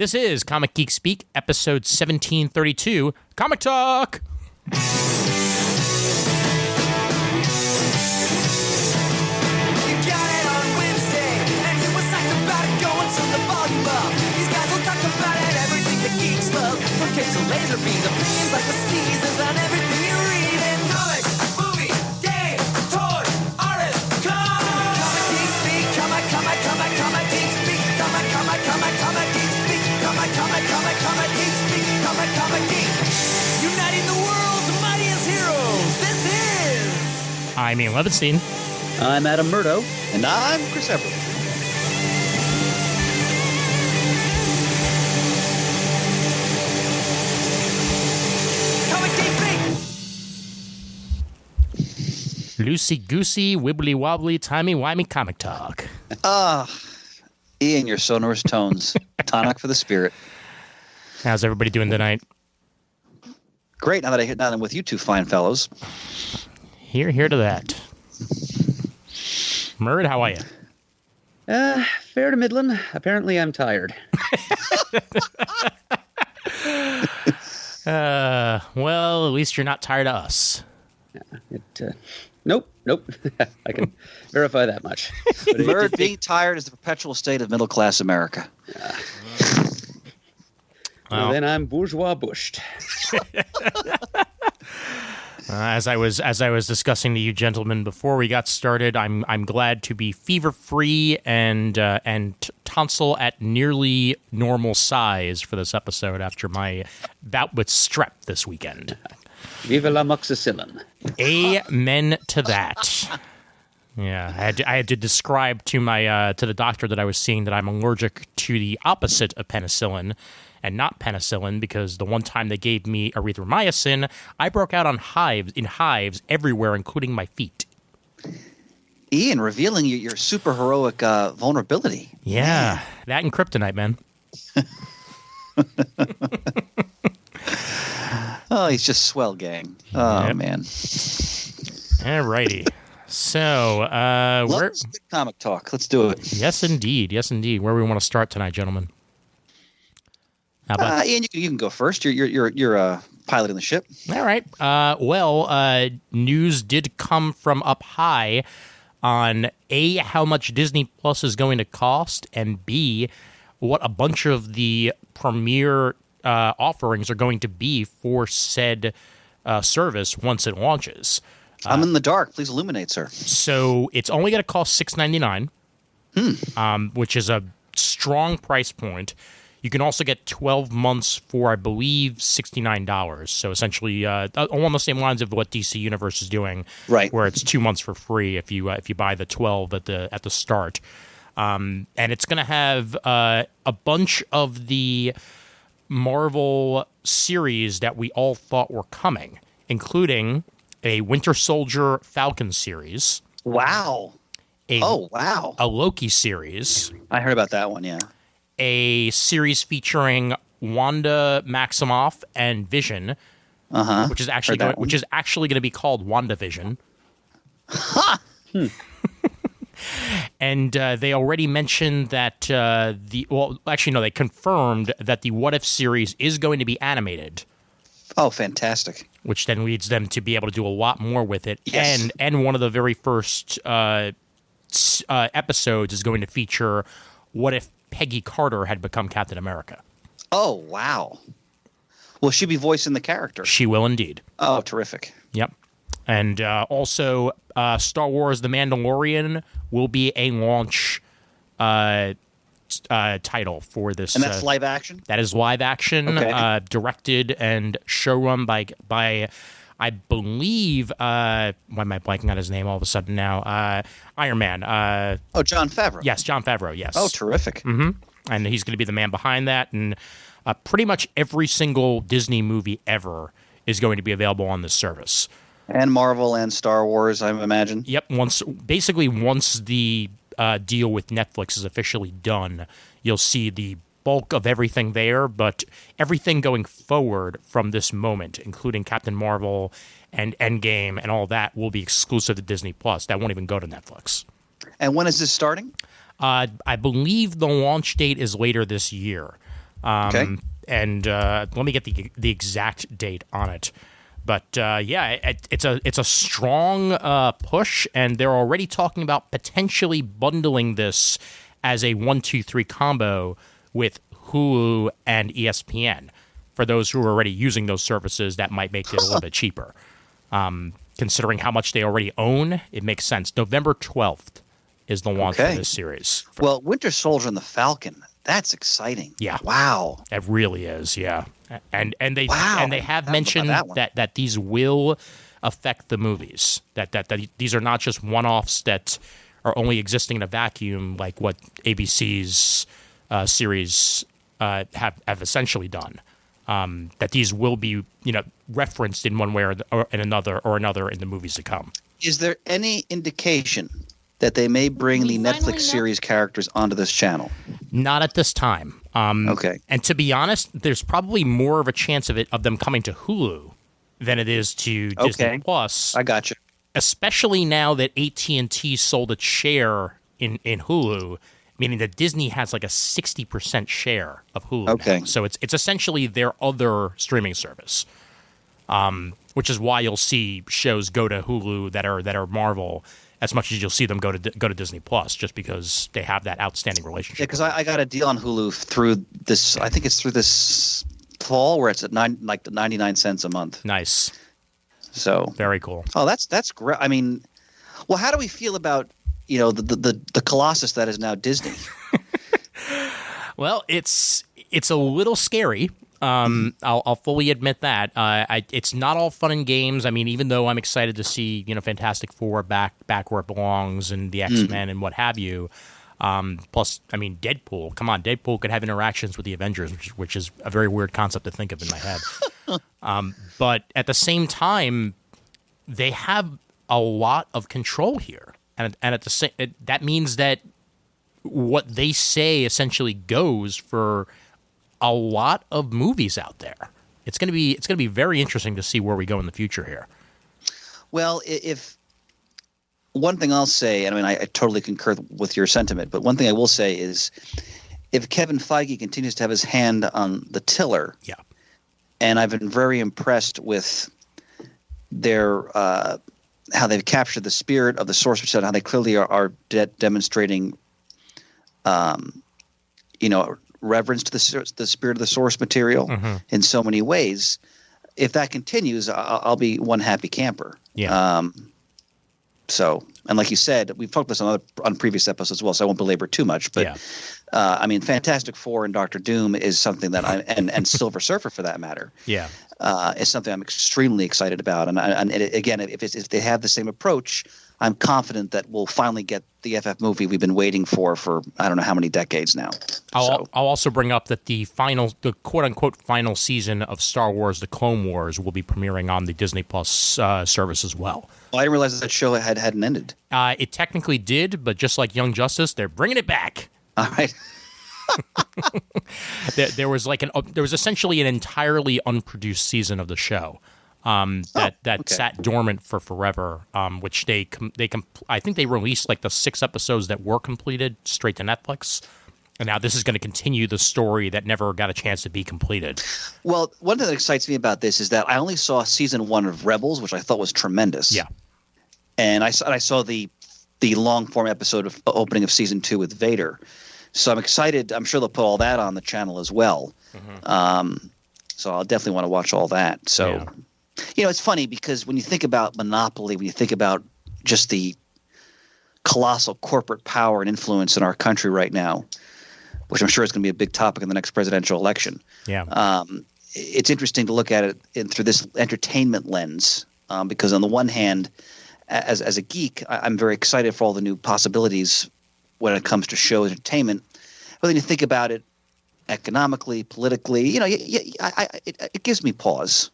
This is Comic Geek Speak, episode 1732, Comic Talk! You got it on Wednesday, and you were psyched about it going to the volume up. These guys will talk about it, everything the geeks love. From capes to laser beams, opinions like the seasons on everything you read in comics, movies, games, toys, artists, Comic Geek Speak, Comic Geek Speak, Comic Geek Speak, Comic Geek Speak, Comic Geek. Uniting the world's mightiest heroes, this is... I'm Ian Levinstein. I'm Adam Murdo. And I'm Chris Everett. Comic Geek Speak! Loosey-goosey, wibbly-wobbly, timey-wimey comic talk. Ian, your sonorous tones. Tonic for the spirit. How's everybody doing tonight? Great, now that I'm with you two fine fellows. Here to that. Murd, how are you? Fair to middling. Apparently I'm tired. Well, at least you're not tired of us. Nope. I can verify that much. Murd, being tired is the perpetual state of middle-class America. Well, then I'm bourgeois bushed. As I was discussing to you gentlemen before we got started, I'm glad to be fever-free and tonsil at nearly normal size for this episode after my bout with strep this weekend. Viva la moxicillin. Amen to that. Yeah, I had to describe to the doctor that I was seeing that I'm allergic to the opposite of penicillin, and not penicillin, because the one time they gave me erythromycin, I broke out in hives everywhere, including my feet. Ian, revealing your super heroic vulnerability. Yeah, that and kryptonite, man. Oh, he's just swell, gang. Oh, Yep. man. Alrighty. So, Let's do comic talk. Let's do it. Yes, indeed. Where we want to start tonight, gentlemen? How about Ian, you can go first. You're piloting the ship. All right. News did come from up high on A, how much Disney Plus is going to cost, and B, what a bunch of the premiere offerings are going to be for said service once it launches. I'm in the dark. Please illuminate, sir. So it's only going to cost $6.99, which is a strong price point. You can also get 12 months for, I believe, $69. So essentially, along the same lines of what DC Universe is doing, right? Where it's 2 months for free if you buy the 12 at the start, and it's going to have a bunch of the Marvel series that we all thought were coming, including a Winter Soldier Falcon series. Wow. Wow. A Loki series. I heard about that one, yeah. A series featuring Wanda Maximoff and Vision, which is actually going to be called WandaVision. And they already mentioned that they confirmed that the What If series is going to be animated. Oh, fantastic! Which then leads them to be able to do a lot more with it. Yes. And one of the very first episodes is going to feature what if Peggy Carter had become Captain America. Oh, wow. Will she be voicing the character? She will indeed. Oh, terrific. Yep. And also, Star Wars The Mandalorian will be a launch title for this. And that's live action? That is live action, okay. Directed and showrun by I believe, why am I blanking on his name all of a sudden now? Iron Man. Jon Favreau. Yes, Jon Favreau, yes. Oh, terrific. Mm-hmm. And he's going to be the man behind that. And pretty much every single Disney movie ever is going to be available on this service. And Marvel and Star Wars, I imagine. Yep. Once the deal with Netflix is officially done, you'll see the bulk of everything there, but everything going forward from this moment, including Captain Marvel and Endgame and all that, will be exclusive to Disney Plus. That won't even go to Netflix. And when is this starting? I believe the launch date is later this year. Okay. And let me get the exact date on it. But it's a strong push, and they're already talking about potentially bundling this as a 1, 2, 3 combo with Hulu and ESPN. For those who are already using those services, that might make it a little bit cheaper. Considering how much they already own, it makes sense. November 12th is the launch for this series. Well, Winter Soldier and the Falcon, that's exciting. Yeah. Wow. It really is, yeah. And they have That mentioned one. that these will affect the movies. That these are not just one-offs that are only existing in a vacuum, like what ABC's series have essentially done. That these will be, referenced in one way or another in the movies to come. Is there any indication that they may bring the Netflix series characters onto this channel? Not at this time. Okay. And to be honest, there's probably more of a chance of them coming to Hulu than it is to Disney Plus. I got you. Especially now that AT&T sold its share in Hulu, meaning that Disney has like a 60% share of Hulu. Okay. Now. So it's essentially their other streaming service, which is why you'll see shows go to Hulu that are Marvel as much as you'll see them go to Disney Plus, just because they have that outstanding relationship. Yeah, because I got a deal on Hulu through this. I think it's through this fall where it's at 99 cents a month. Nice. So very cool. Oh, that's great. I mean, well, how do we feel about the colossus that is now Disney? Well, it's a little scary. I'll fully admit that. It's not all fun and games. I mean, even though I'm excited to see Fantastic Four back where it belongs and the X-Men and what have you. Plus, I mean, Deadpool. Come on, Deadpool could have interactions with the Avengers, which is a very weird concept to think of in my head. But at the same time, they have a lot of control here, and at the same, that means that what they say essentially goes for a lot of movies out there. It's gonna be very interesting to see where we go in the future here. Well, if one thing I'll say, and I mean, I totally concur with your sentiment, but one thing I will say is, if Kevin Feige continues to have his hand on the tiller, yeah, and I've been very impressed with their how they've captured the spirit of the source material, how they clearly are demonstrating, reverence to the spirit of the source material in so many ways. If that continues, I'll be one happy camper. Yeah. So, and like you said, we've talked this on previous episodes as well, so I won't belabor too much. But I mean, Fantastic Four and Doctor Doom is something that and Silver Surfer for that matter. Yeah. Is something I'm extremely excited about. And again, if they have the same approach, I'm confident that we'll finally get the FF movie we've been waiting for I don't know how many decades now. I'll also bring up that the quote-unquote final season of Star Wars The Clone Wars will be premiering on the Disney Plus service as well. Well, I didn't realize that show hadn't ended. It technically did, but just like Young Justice, they're bringing it back. All right. There was essentially an entirely unproduced season of the show that sat dormant for forever, which I think they released like the 6 episodes that were completed straight to Netflix. And now this is going to continue the story that never got a chance to be completed. Well, one thing that excites me about this is that I only saw season 1 of Rebels, which I thought was tremendous. Yeah. And I saw the long form episode of opening of season 2 with Vader. So I'm excited. I'm sure they'll put all that on the channel as well. So I'll definitely want to watch all that. So, it's funny because when you think about monopoly, when you think about just the colossal corporate power and influence in our country right now, which I'm sure is going to be a big topic in the next presidential election. Yeah. It's interesting to look at it through this entertainment lens, because on the one hand, as a geek, I'm very excited for all the new possibilities when it comes to show entertainment. But then you think about it economically, politically, it gives me pause.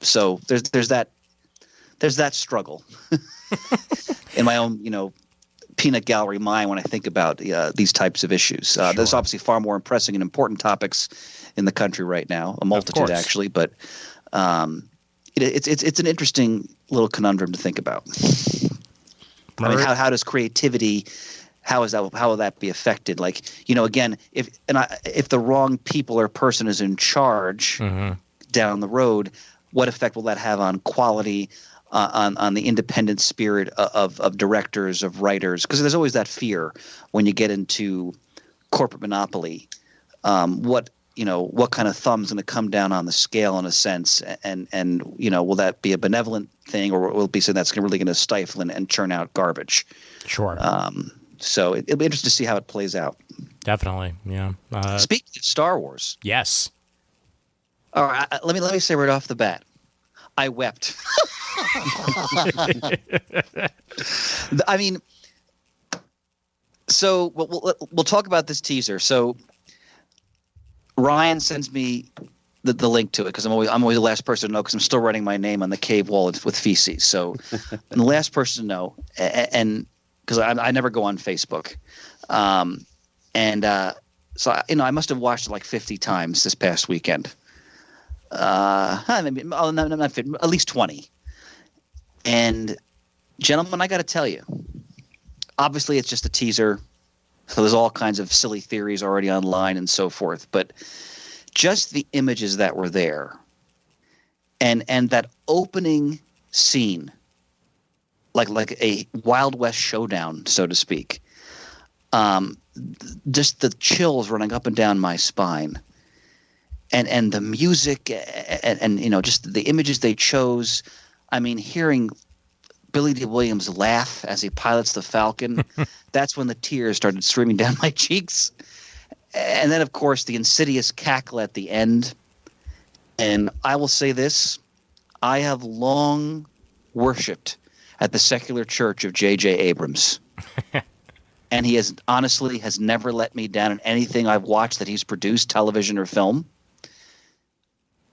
So there's that struggle in my own, peanut gallery mind when I think about these types of issues. Sure. There's obviously far more pressing and important topics in the country right now, a multitude actually, but it's an interesting little conundrum to think about. I mean, how does creativity how will that be affected? Like, again, if the wrong people or person is in charge down the road, what effect will that have on quality, on the independent spirit of directors, of writers? Because there's always that fear when you get into corporate monopoly. What kind of thumb's going to come down on the scale in a sense, and will that be a benevolent thing, or will it be something that's really going to stifle and churn out garbage? Sure. So it'll be interesting to see how it plays out. Definitely, yeah. Speaking of Star Wars, yes. All right, let me say right off the bat, I wept. I mean, so we'll talk about this teaser. So Ryan sends me the link to it because I'm always the last person to know because I'm still writing my name on the cave wall with feces. So I'm the last person to know, and because I never go on Facebook, so I must have watched it like 50 times this past weekend. Maybe, not 50, at least 20. And gentlemen, I got to tell you, obviously it's just a teaser, so there's all kinds of silly theories already online and so forth. But just the images that were there, and that opening scene, like a Wild West showdown, so to speak. Just the chills running up and down my spine, and the music, and just the images they chose. I mean, hearing Billy D. Williams laugh as he pilots the Falcon, that's when the tears started streaming down my cheeks. And then, of course, the insidious cackle at the end. And I will say this: I have long worshipped at the secular church of J.J. Abrams. And he has never let me down in anything I've watched that he's produced, television or film.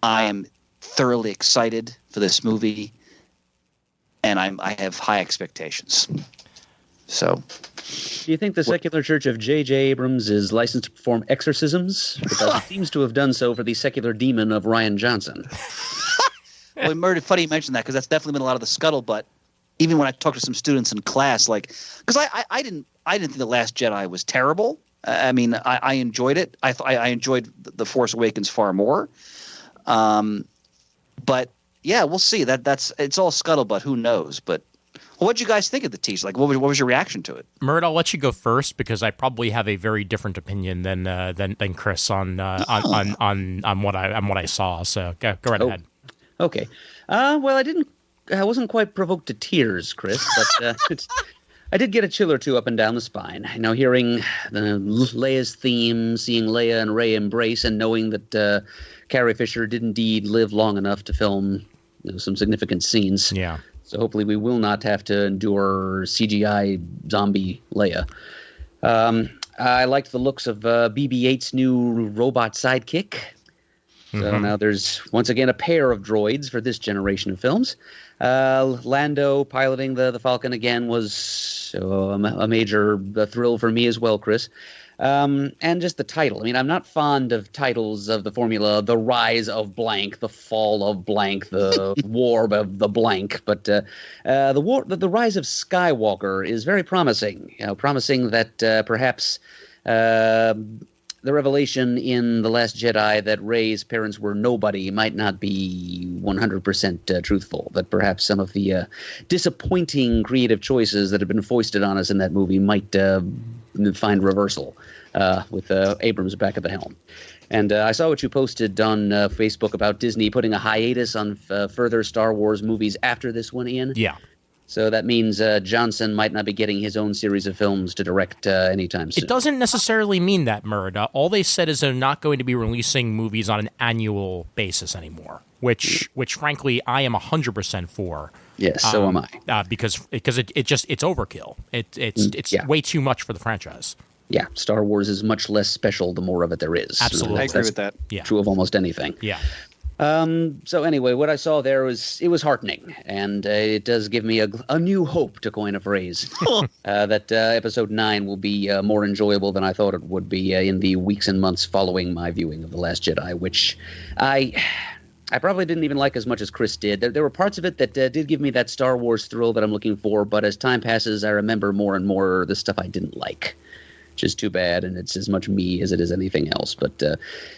I am thoroughly excited for this movie, and I have high expectations. So, do you think the secular church of J.J. Abrams is licensed to perform exorcisms? Because it seems to have done so for the secular demon of Rian Johnson. Well, Murd, funny you mentioned that because that's definitely been a lot of the scuttlebutt. Even when I talked to some students in class, because I didn't think The Last Jedi was terrible. I mean, I enjoyed it. I enjoyed The Force Awakens far more. But yeah, we'll see. It's all scuttlebutt. Who knows? But what did you guys think of the teaser? Like, what was your reaction to it? Murd, I'll let you go first because I probably have a very different opinion than Chris on what I saw. So go right ahead. Okay. Well, I wasn't quite provoked to tears, Chris, but I did get a chill or two up and down the spine. Hearing Leia's theme, seeing Leia and Rey embrace, and knowing that Carrie Fisher did indeed live long enough to film some significant scenes. Yeah. So hopefully we will not have to endure CGI zombie Leia. I liked the looks of BB-8's new robot sidekick. So now there's once again a pair of droids for this generation of films. Lando piloting the Falcon again was a major thrill for me as well, Chris. And just the title. I mean, I'm not fond of titles of the formula, the rise of blank, the fall of blank, the war of the blank. But the rise of Skywalker is very promising. Promising that perhaps the revelation in The Last Jedi that Rey's parents were nobody might not be 100% truthful. That perhaps some of the disappointing creative choices that have been foisted on us in that movie might find reversal with Abrams back at the helm. And I saw what you posted on Facebook about Disney putting a hiatus on further Star Wars movies after this one, Ian. Yeah. So that means Johnson might not be getting his own series of films to direct anytime soon. It doesn't necessarily mean that, Murd. All they said is they're not going to be releasing movies on an annual basis anymore, which frankly, I am 100% for. Yes, so am I. Because it's overkill. It's way too much for the franchise. Yeah, Star Wars is much less special the more of it there is. Absolutely. I agree with that. Yeah. True of almost anything. Yeah. So anyway, what I saw there was heartening, and it does give me a new hope, to coin a phrase, that Episode 9 will be more enjoyable than I thought it would be in the weeks and months following my viewing of The Last Jedi, which I I probably didn't even like as much as Chris did. There were parts of it that did give me that Star Wars thrill that I'm looking for, but as time passes, I remember more and more the stuff I didn't like, which is too bad, and it's as much me as it is anything else. But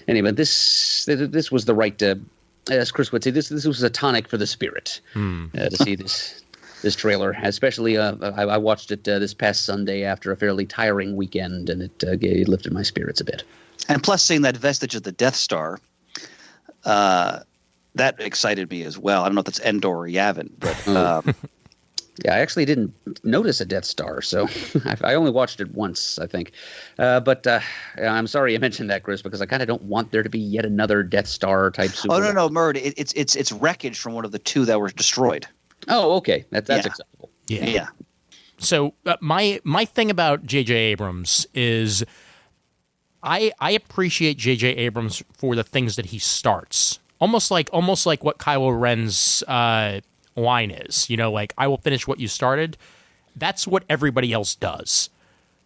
anyway, this was the right, as Chris would say, this was a tonic for the spirit to see this trailer. Especially, I watched it this past Sunday after a fairly tiring weekend, and it lifted my spirits a bit. And plus, seeing that vestige of the Death Star, that excited me as well. I don't know if that's Endor or Yavin, but yeah, I actually didn't notice a Death Star, so I only watched it once, I think. But I'm sorry you mentioned that, Chris, because I kind of don't want there to be yet another Death Star type super. Oh no, Murd, it's wreckage from one of the two that were destroyed. Oh, okay, that's acceptable. Yeah. So my thing about J.J. Abrams is I appreciate J.J. Abrams for the things that he starts. Almost like what Kylo Ren's line is. You know, like, I will finish what you started. That's what everybody else does.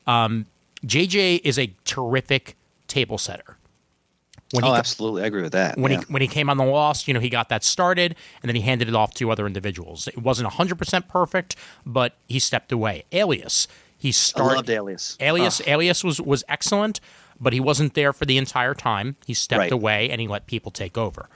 JJ is a terrific table setter. Absolutely. I agree with that. When he came on The Lost, you know, he got that started, and then he handed it off to other individuals. It wasn't 100% perfect, but he stepped away. Alias. I loved Alias. Alias was excellent, but he wasn't there for the entire time. He stepped away, and he let people take over.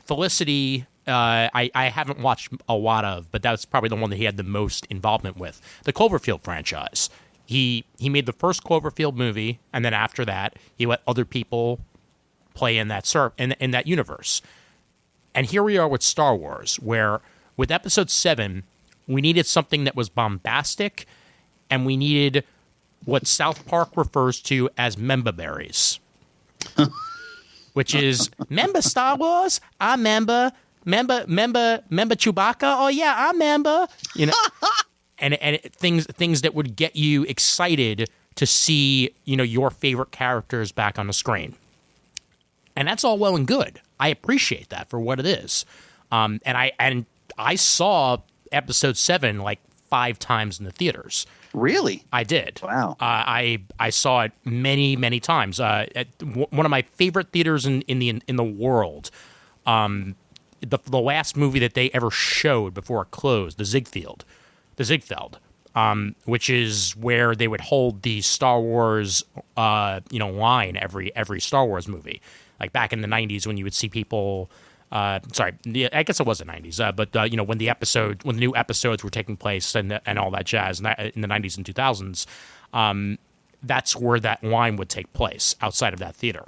Felicity, I haven't watched a lot of, but that's probably the one that he had the most involvement with. The Cloverfield franchise. He made the first Cloverfield movie, and then after that, he let other people play in that in that universe. And here we are with Star Wars, where with Episode 7, we needed something that was bombastic, and we needed what South Park refers to as member berries. Which is, member Star Wars? I member Chewbacca? Oh yeah, I member. You know, and things that would get you excited to see, you know, your favorite characters back on the screen. And that's all well and good. I appreciate that for what it is. And I saw Episode 7 like 5 times in the theaters. Really? I did. Wow. I saw it many times. At one of my favorite theaters in the world. The last movie that they ever showed before it closed, the Ziegfeld, which is where they would hold the Star Wars line every Star Wars movie. Like back in the 90s when you would see people. I guess it was the 90s, but when the new episodes were taking place and all that jazz in the 90s and 2000s, that's where that line would take place outside of that theater.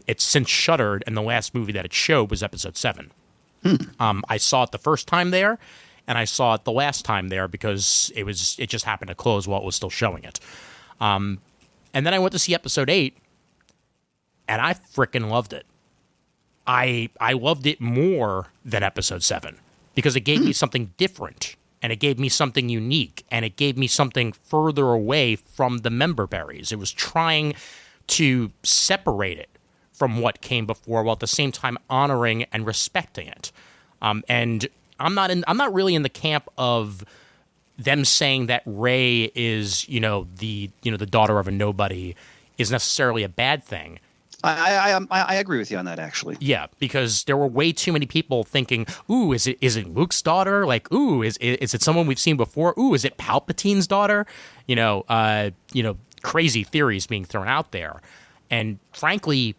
It's since shuttered, and the last movie that it showed was Episode 7. I saw it the first time there, and I saw it the last time there because it just happened to close while it was still showing it. And then I went to see Episode 8, and I frickin' loved it. I loved it more than Episode 7 because it gave me something different, and it gave me something unique, and it gave me something further away from the member berries. It was trying to separate it from what came before while at the same time honoring and respecting it. And I'm not really in the camp of them saying that Rey is, the daughter of a nobody is necessarily a bad thing. I agree with you on that, actually. Yeah, because there were way too many people thinking, "Ooh, is it Luke's daughter? Like, ooh, is it someone we've seen before? Ooh, is it Palpatine's daughter?" Crazy theories being thrown out there. And frankly,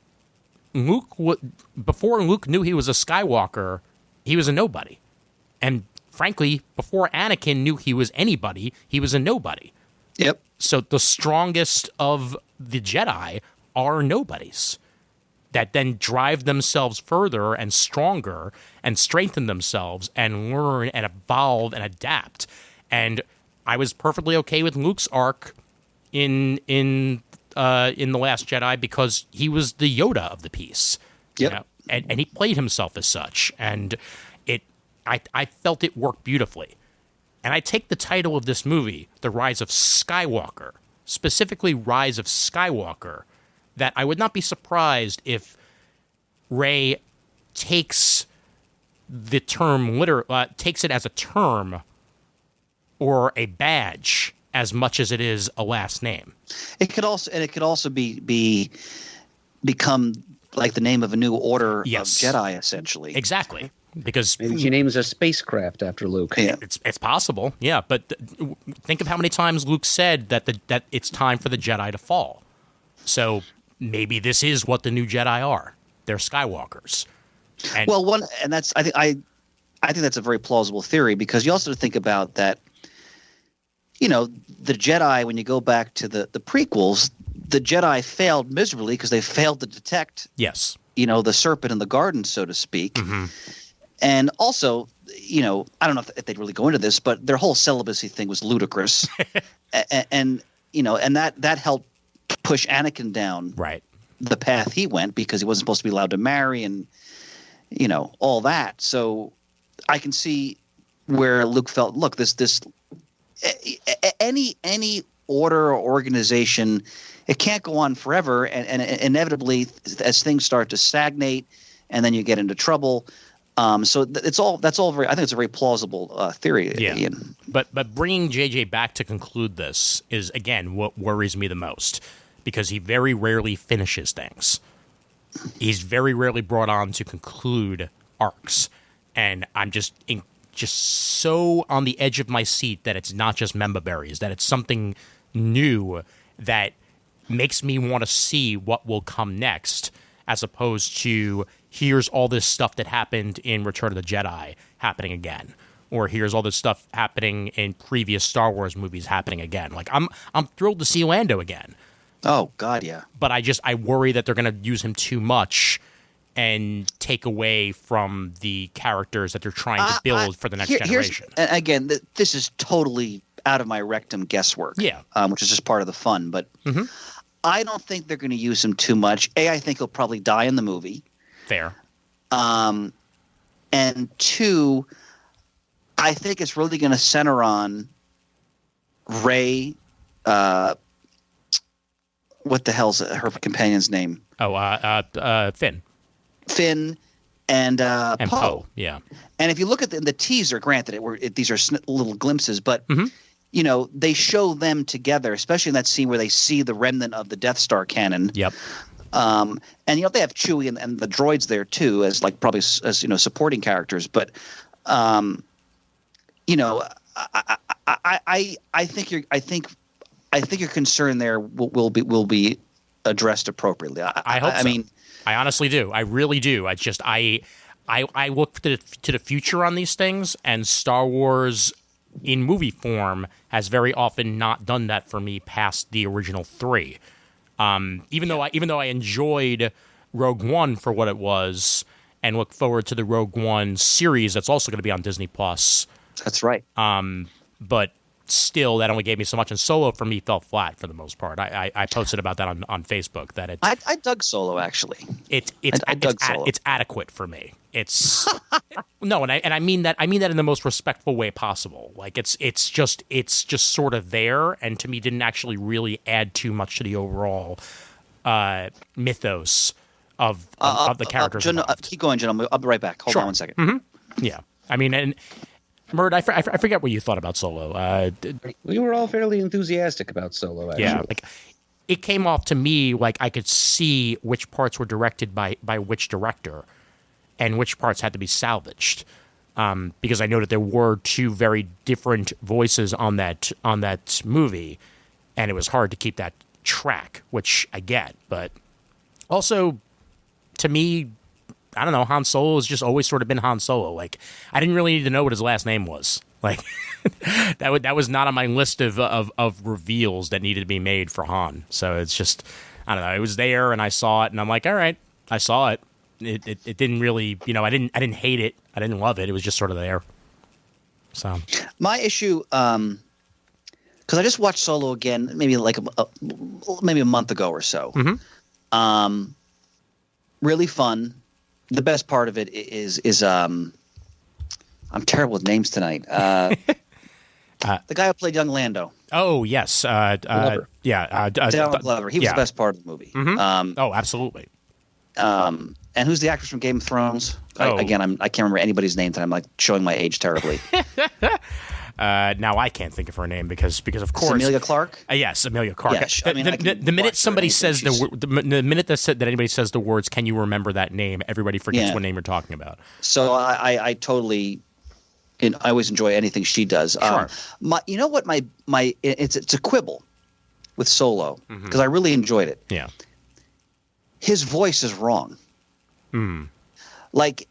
before Luke knew he was a Skywalker, he was a nobody. And frankly, before Anakin knew he was anybody, he was a nobody. Yep. So the strongest of the Jedi are nobodies that then drive themselves further and stronger and strengthen themselves and learn and evolve and adapt. And I was perfectly okay with Luke's arc in The Last Jedi because he was the Yoda of the piece. Yep. And he played himself as such. And I felt it worked beautifully. And I take the title of this movie, The Rise of Skywalker, specifically Rise of Skywalker, that I would not be surprised if Rey takes the term takes it as a term or a badge as much as it is a last name. It could also become like the name of a new order of Yes. Jedi, essentially. Exactly. Because Maybe she names a spacecraft after Luke. Yeah. it's possible, yeah. But think of how many times Luke said that it's time for the Jedi to fall. So maybe this is what the new Jedi are. They're Skywalkers. And, That's I think that's a very plausible theory, because you also think about that. You know, the Jedi, when you go back to the prequels, the Jedi failed miserably because they failed to detect, yes, you know, the serpent in the garden, so to speak. Mm-hmm. And also, you know, I don't know if they'd really go into this, but their whole celibacy thing was ludicrous. and you know, and that helped push Anakin down right. the path he went, because he wasn't supposed to be allowed to marry and, you know, all that. So I can see where Luke felt, look, any order or organization, it can't go on forever, and inevitably, as things start to stagnate, and then you get into trouble. So that's all very. I think it's a very plausible theory. Yeah. Ian. But bringing JJ back to conclude this is, again, what worries me the most, because he very rarely finishes things. He's very rarely brought on to conclude arcs, and I'm just so on the edge of my seat that it's not just member berries, that it's something new that makes me want to see what will come next, as opposed to here's all this stuff that happened in Return of the Jedi happening again, or here's all this stuff happening in previous Star Wars movies happening again. Like I'm thrilled to see Lando again. Oh God, yeah. But I worry that they're going to use him too much and take away from the characters that they're trying to build for the next generation. Again, this is totally out of my rectum guesswork. Yeah. Which is just part of the fun. But I don't think they're going to use him too much. I think he'll probably die in the movie. Fair. And two, I think it's really going to center on Rey. What the hell's her companion's name? Oh, Finn. Finn and Poe. Yeah. And if you look at the teaser, granted, these are little glimpses, but you know, they show them together, especially in that scene where they see the remnant of the Death Star cannon. Yep. And you know, they have Chewie and the droids there too, as like probably as you know, supporting characters. But you know, I think your concern there will be addressed appropriately. I hope so. I mean, I honestly do. I really do. I look to the future on these things, and Star Wars in movie form has very often not done that for me past the original three. Even though I enjoyed Rogue One for what it was, and look forward to the Rogue One series that's also going to be on Disney Plus. That's right. But still, that only gave me so much, and Solo for me fell flat for the most part. I posted about that on Facebook that I dug Solo actually. I dug Solo. It's adequate for me. It's no, and I mean that in the most respectful way possible. Like it's just sort of there, and to me didn't actually really add too much to the overall mythos of the characters. Keep going, gentlemen. I'll be right back. Hold on 1 second. Mm-hmm. Yeah, I mean, and Murd, I forget what you thought about Solo. We were all fairly enthusiastic about Solo, actually. Yeah, like it came off to me like I could see which parts were directed by which director, and which parts had to be salvaged, because I know that there were two very different voices on that movie, and it was hard to keep that track, which I get. But also, to me, I don't know, Han Solo has just always sort of been Han Solo. Like, I didn't really need to know what his last name was. Like, that was not on my list of reveals that needed to be made for Han. So it's just, I don't know, it was there, and I saw it, and I'm like, all right, I saw it. It didn't really, you know, I didn't hate it, I didn't love it. It was just sort of there. So my issue, because I just watched Solo again, maybe like maybe a month ago or so. Really fun. The best part of it is I'm terrible with names tonight. The guy who played young Lando. Oh yes, Glover. Yeah, Donald Glover. He was the best part of the movie. Oh, absolutely. And who's the actress from Game of Thrones? Oh. I can't remember anybody's name. I'm like showing my age terribly. Now I can't think of her name because of course Amelia Clark. Yes, Amelia Clark. Yeah, I mean, the minute somebody says she's- the minute that anybody says the words, "Can you remember that name?" Everybody forgets what name you're talking about. So I totally. And I always enjoy anything she does. Sure. You know what? It's a quibble with Solo because I really enjoyed it. Yeah. His voice is wrong. Like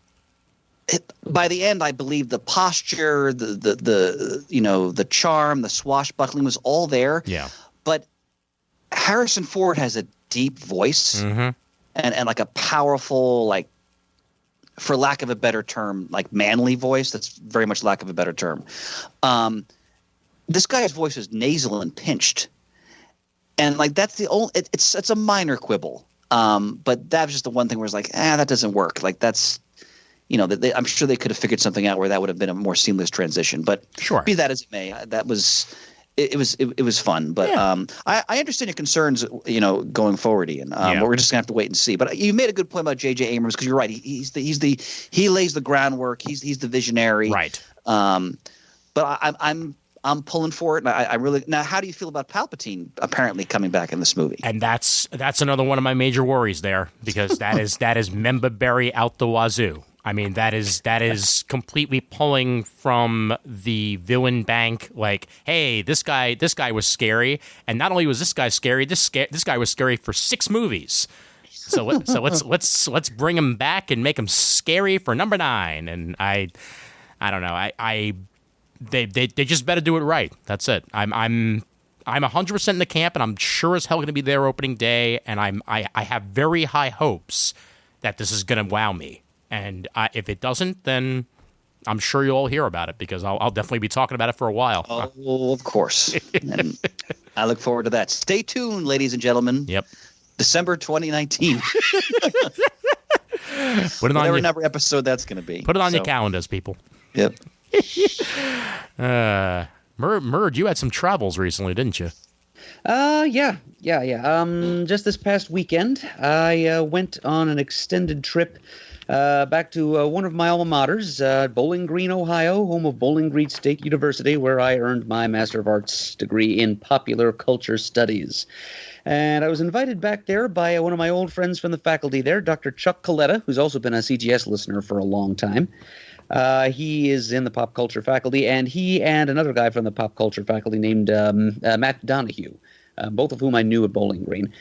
by the end, I believe the posture, the charm, the swashbuckling was all there. Yeah. But Harrison Ford has a deep voice and like a powerful, like, for lack of a better term, like manly voice. That's very much lack of a better term. This guy's voice is nasal and pinched, and like that's the only. It's a minor quibble, but that was just the one thing where it's like, that doesn't work. Like that's, I'm sure they could have figured something out where that would have been a more seamless transition. But sure, be that as it may, that was. It was fun, but I understand your concerns, going forward, Ian. But we're just gonna have to wait and see. But you made a good point about J.J. Abrams because you're right. He lays the groundwork. He's the visionary, right? But I'm pulling for it. And I really now. How do you feel about Palpatine apparently coming back in this movie? And that's another one of my major worries there because that is member berry out the wazoo. I mean, that is completely pulling from the villain bank. Like, hey, this guy was scary, and not only was this guy scary, this guy was scary for 6 movies. So let's bring him back and make him scary for number 9. And I don't know. They just better do it right. That's it. I'm 100% in the camp, and I'm sure as hell going to be there opening day. And I have very high hopes that this is going to wow me. And if it doesn't, then I'm sure you'll all hear about it because I'll definitely be talking about it for a while. Oh, of course. And I look forward to that. Stay tuned, ladies and gentlemen. Yep. December 2019. Whatever number episode that's going to be. Put it on your calendars, people. Yep. Murd, you had some travels recently, didn't you? Yeah. Just this past weekend, I went on an extended trip back to one of my alma maters, Bowling Green, Ohio, home of Bowling Green State University, where I earned my Master of Arts degree in Popular Culture Studies. And I was invited back there by one of my old friends from the faculty there, Dr. Chuck Coletta, who's also been a CGS listener for a long time. He is in the pop culture faculty, and he and another guy from the pop culture faculty named Matt Donahue, both of whom I knew at Bowling Green.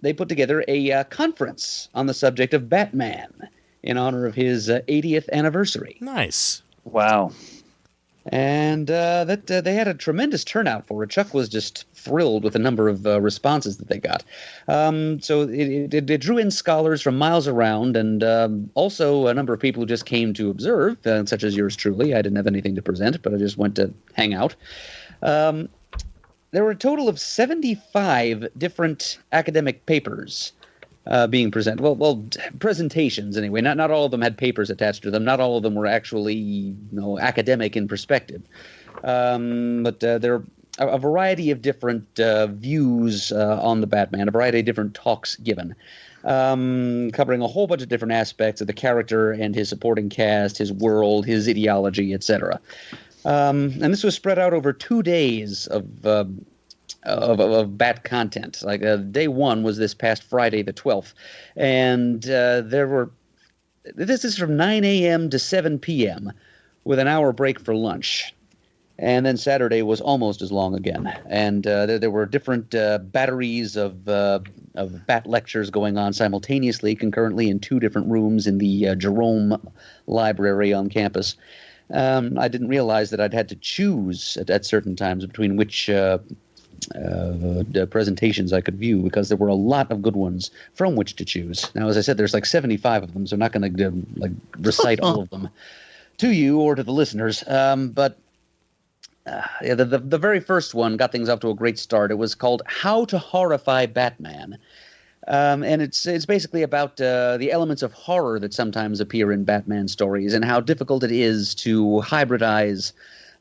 They put together a conference on the subject of Batman in honor of his 80th anniversary. Nice. Wow. And they had a tremendous turnout for it. Chuck was just thrilled with the number of responses that they got. So it drew in scholars from miles around and also a number of people who just came to observe, such as yours truly. I didn't have anything to present, but I just went to hang out. There were a total of 75 different academic papers being presented. Well, presentations anyway. Not all of them had papers attached to them. Not all of them were actually academic in perspective. But there are a variety of different views on the Batman, a variety of different talks given, covering a whole bunch of different aspects of the character and his supporting cast, his world, his ideology, etc. And this was spread out over 2 days of Bat content. Like day one was this past Friday, the 12th, and this is from 9 a.m. to 7 p.m. with an hour break for lunch. And then Saturday was almost as long again. And there were different batteries of Bat lectures going on simultaneously, concurrently in 2 different rooms in the Jerome Library on campus. I didn't realize that I'd had to choose at certain times between which presentations I could view because there were a lot of good ones from which to choose. Now, as I said, there's like 75 of them, so I'm not going to recite all of them to you or to the listeners. But the very first one got things off to a great start. It was called "How to Horrify Batman." And it's basically about the elements of horror that sometimes appear in Batman stories and how difficult it is to hybridize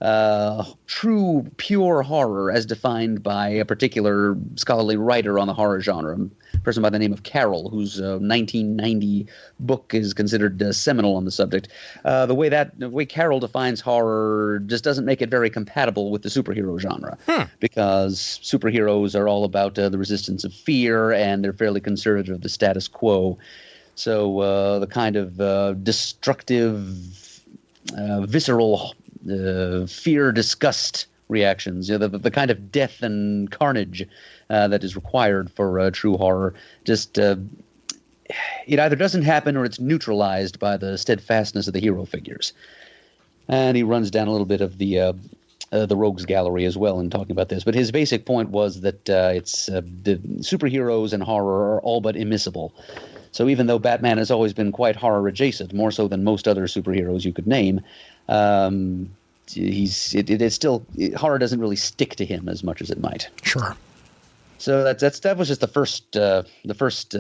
true, pure horror as defined by a particular scholarly writer on the horror genre, a person by the name of Carroll, whose 1990 book is considered seminal on the subject. The way Carroll defines horror just doesn't make it very compatible with the superhero genre, because superheroes are all about the resistance of fear, and they're fairly conservative of the status quo. So the kind of destructive, visceral fear, disgust reactions, the kind of death and carnage that is required for true horror, just it either doesn't happen or it's neutralized by the steadfastness of the hero figures. And he runs down a little bit of the rogues gallery as well in talking about this. But his basic point was that the superheroes and horror are all but immiscible. So even though Batman has always been quite horror adjacent, more so than most other superheroes you could name, horror doesn't really stick to him as much as it might. Sure. So that was just the first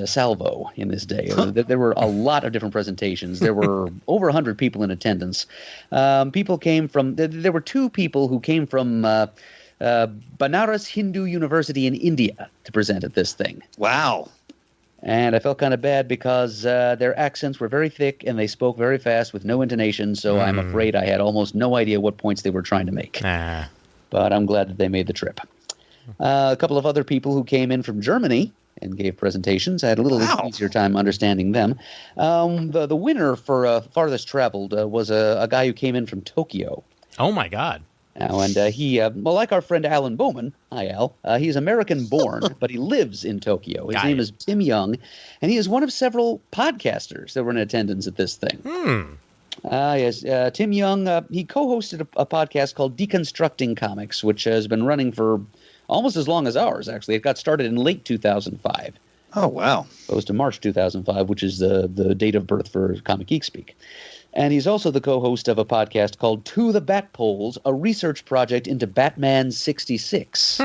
salvo in this day. There were a lot of different presentations. There were over 100 people in attendance. People came from. There were two people who came from Banaras Hindu University in India to present at this thing. Wow. And I felt kind of bad because their accents were very thick and they spoke very fast with no intonation. So I'm afraid I had almost no idea what points they were trying to make. But I'm glad that they made the trip. A couple of other people who came in from Germany and gave presentations. I had a little easier time understanding them. The winner for farthest traveled was a guy who came in from Tokyo. Oh, my God. Now, and he, like our friend Alan Bowman, hi Al, he's American-born, but he lives in Tokyo. His name is Tim Young, and he is one of several podcasters that were in attendance at this thing. Yes, Tim Young, he co-hosted a podcast called Deconstructing Comics, which has been running for almost as long as ours, actually. It got started in late 2005. Oh, wow. Opposed to March 2005, which is the date of birth for Comic Geek Speak. And he's also the co-host of a podcast called To the Bat Polls, a research project into Batman 66.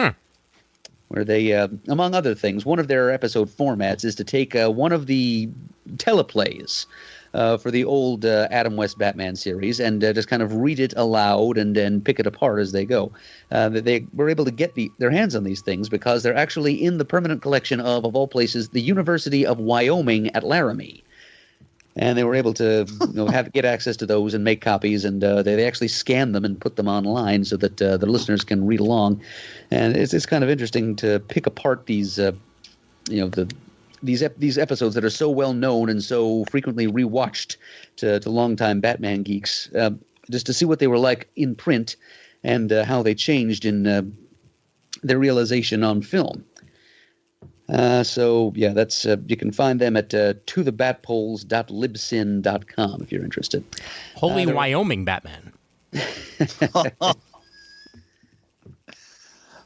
Where they, among other things, one of their episode formats is to take one of the teleplays for the old Adam West Batman series and just kind of read it aloud and then pick it apart as they go. They were able to get their hands on these things because they're actually in the permanent collection of all places, the University of Wyoming at Laramie. And they were able to get access to those and make copies, and they actually scan them and put them online so that the listeners can read along. And it's kind of interesting to pick apart these these episodes that are so well known and so frequently rewatched to longtime Batman geeks, just to see what they were like in print and how they changed in their realization on film. So yeah, that's you can find them at tothebatpolls.libsyn.com if you're interested. Holy Wyoming Batman.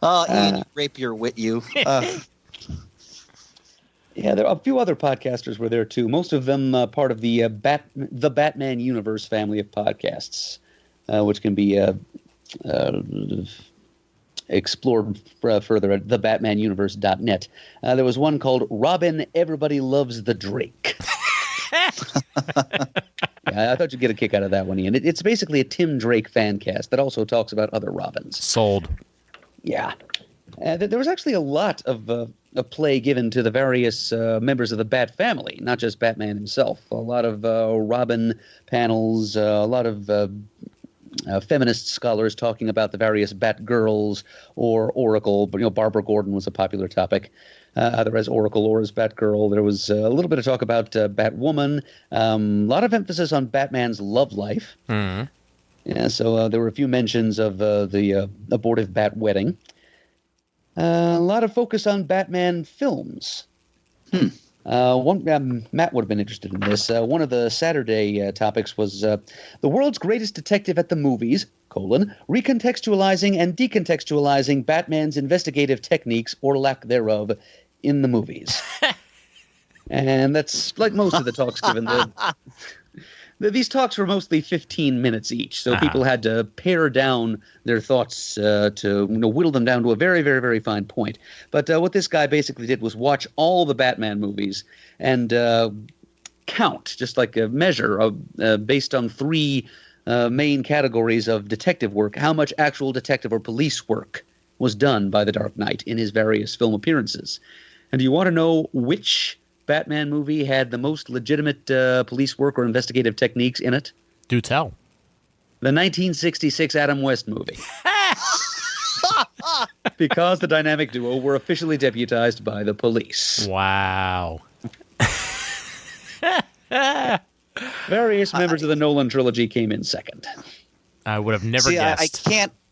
Ian, you rapier wit you. Yeah, there are a few other podcasters were there too. Most of them part of the Batman Universe family of podcasts, which can be explored further at thebatmanuniverse.net. There was one called Robin Everybody Loves the Drake. Yeah, I thought you'd get a kick out of that one, Ian. It's basically a Tim Drake fan cast that also talks about other Robins. Sold. Yeah. There was actually a lot of play given to the various members of the Bat family, not just Batman himself. A lot of Robin panels, a lot of feminist scholars talking about the various Batgirls or Oracle. But Barbara Gordon was a popular topic, either as Oracle or as Batgirl. There was a little bit of talk about Batwoman. A lot of emphasis on Batman's love life. Mm-hmm. Yeah, so there were a few mentions of the abortive Bat wedding. A lot of focus on Batman films. Matt would have been interested in this. One of the Saturday topics was the world's greatest detective at the movies, recontextualizing and decontextualizing Batman's investigative techniques or lack thereof in the movies. And that's like most of the talks given. These talks were mostly 15 minutes each, so people had to pare down their thoughts to whittle them down to a very, very, very fine point. But what this guy basically did was watch all the Batman movies and count, just like a measure based on three main categories of detective work, how much actual detective or police work was done by the Dark Knight in his various film appearances. And do you want to know which Batman movie had the most legitimate police work or investigative techniques in it? Do tell. The 1966 Adam West movie. Because the dynamic duo were officially deputized by the police. Wow. Various members of the Nolan trilogy came in second. I would have never guessed.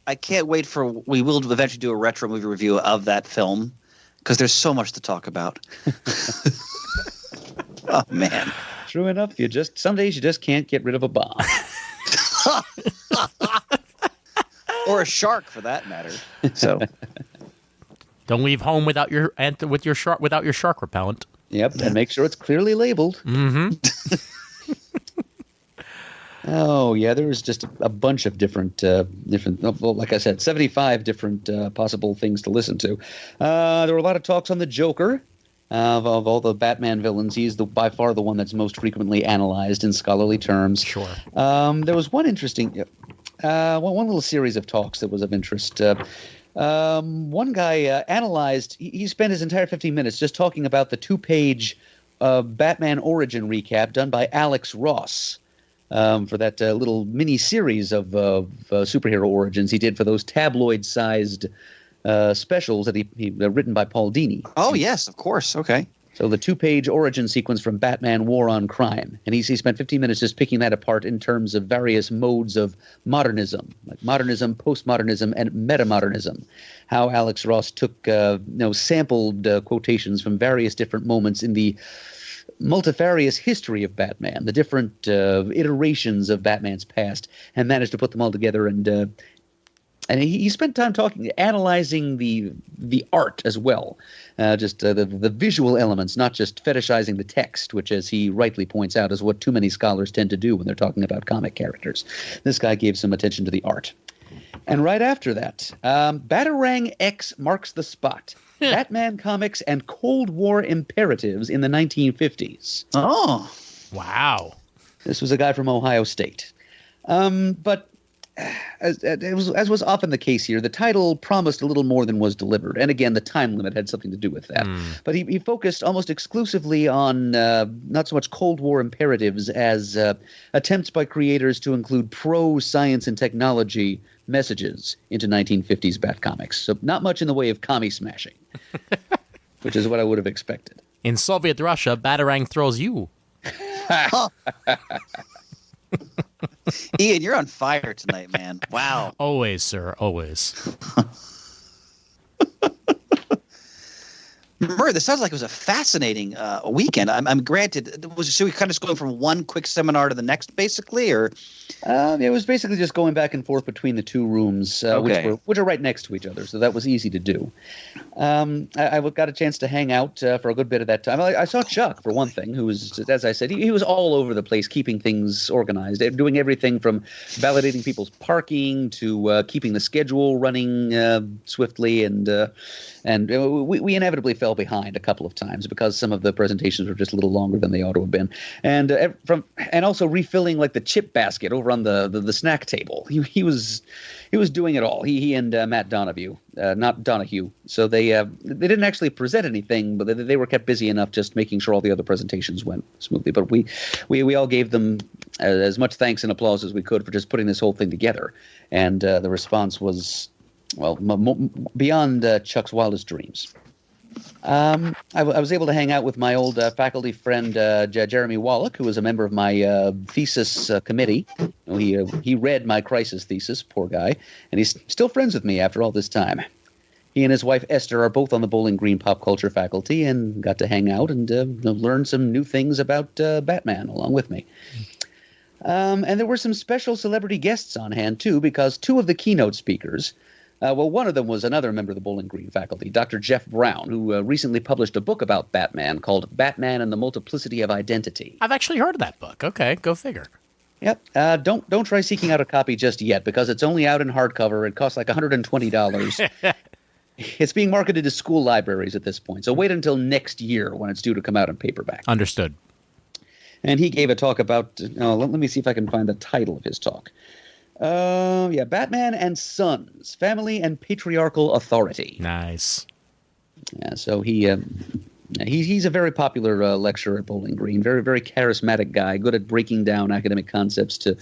I can't wait for. We will eventually do a retro movie review of that film because there's so much to talk about. Oh man! True enough, some days you just can't get rid of a bomb, or a shark for that matter. So don't leave home without your shark repellent. Yep, and make sure it's clearly labeled. Mm-hmm. Oh, yeah, there was just a bunch of different, well, like I said, 75 different possible things to listen to. There were a lot of talks on the Joker. Of all the Batman villains, he's by far the one that's most frequently analyzed in scholarly terms. Sure. There was one interesting, one little series of talks that was of interest. One guy analyzed, he spent his entire 15 minutes just talking about the 2-page Batman origin recap done by Alex Ross. For that little mini-series of superhero origins he did for those tabloid-sized specials that he written by Paul Dini. Oh, yes, of course. Okay. So the 2-page origin sequence from Batman War on Crime. And he spent 15 minutes just picking that apart in terms of various modes of modernism, like modernism, postmodernism, and metamodernism. How Alex Ross took sampled quotations from various different moments in the multifarious history of Batman, the different iterations of Batman's past, and managed to put them all together. And he spent time analyzing the art as well, just the visual elements, not just fetishizing the text, which, as he rightly points out, is what too many scholars tend to do when they're talking about comic characters. This guy gave some attention to the art. And right after that, Batarang X marks the spot. Batman comics and Cold War imperatives in the 1950s. Oh. Wow. This was a guy from Ohio State. But as was often the case here, the title promised a little more than was delivered. And again, the time limit had something to do with that. But he focused almost exclusively on not so much Cold War imperatives as attempts by creators to include pro-science and technology messages into 1950s Bat comics. So not much in the way of commie smashing, which is what I would have expected. In Soviet Russia, Batarang throws you. Ian, you're on fire tonight, man. Wow. Always, sir. Always. Murd, this sounds like it was a fascinating weekend. I'm granted. So we kind of just going from one quick seminar to the next, basically, or it was basically just going back and forth between the two rooms, which are right next to each other, so that was easy to do. I got a chance to hang out for a good bit of that time. I saw Chuck, for one thing, who was, as I said, he was all over the place, keeping things organized, doing everything from validating people's parking to keeping the schedule running swiftly, and we inevitably fell behind a couple of times because some of the presentations were just a little longer than they ought to have been, and also refilling like the chip basket over on the snack table. He was doing it all. He and Matt Donahue, not Donahue. So they didn't actually present anything, but they were kept busy enough just making sure all the other presentations went smoothly. But we all gave them as much thanks and applause as we could for just putting this whole thing together, and the response was, well, beyond Chuck's wildest dreams. I was able to hang out with my old faculty friend Jeremy Wallach, who was a member of my thesis committee. He read my crisis thesis, poor guy, and he's still friends with me after all this time. He and his wife Esther are both on the Bowling Green pop culture faculty and got to hang out and learn some new things about Batman along with me. And there were some special celebrity guests on hand, too, because two of the keynote speakers, one of them was another member of the Bowling Green faculty, Dr. Jeff Brown, who recently published a book about Batman called Batman and the Multiplicity of Identity. I've actually heard of that book. Okay, go figure. Yep. Don't try seeking out a copy just yet because it's only out in hardcover. It costs like $120. It's being marketed to school libraries at this point, so wait until next year when it's due to come out in paperback. Understood. And he gave a talk about, let me see if I can find the title of his talk. Batman and Sons, Family and Patriarchal Authority. Nice. Yeah, so he's a very popular lecturer at Bowling Green. Very, very charismatic guy, good at breaking down academic concepts to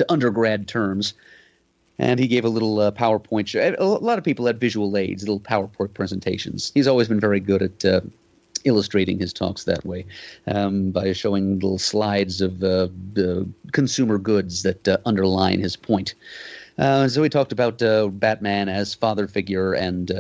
undergrad terms. And he gave a little PowerPoint. A lot of people had visual aids, little PowerPoint presentations. He's always been very good at illustrating his talks that way by showing little slides of consumer goods that underline his point. So he talked about Batman as father figure and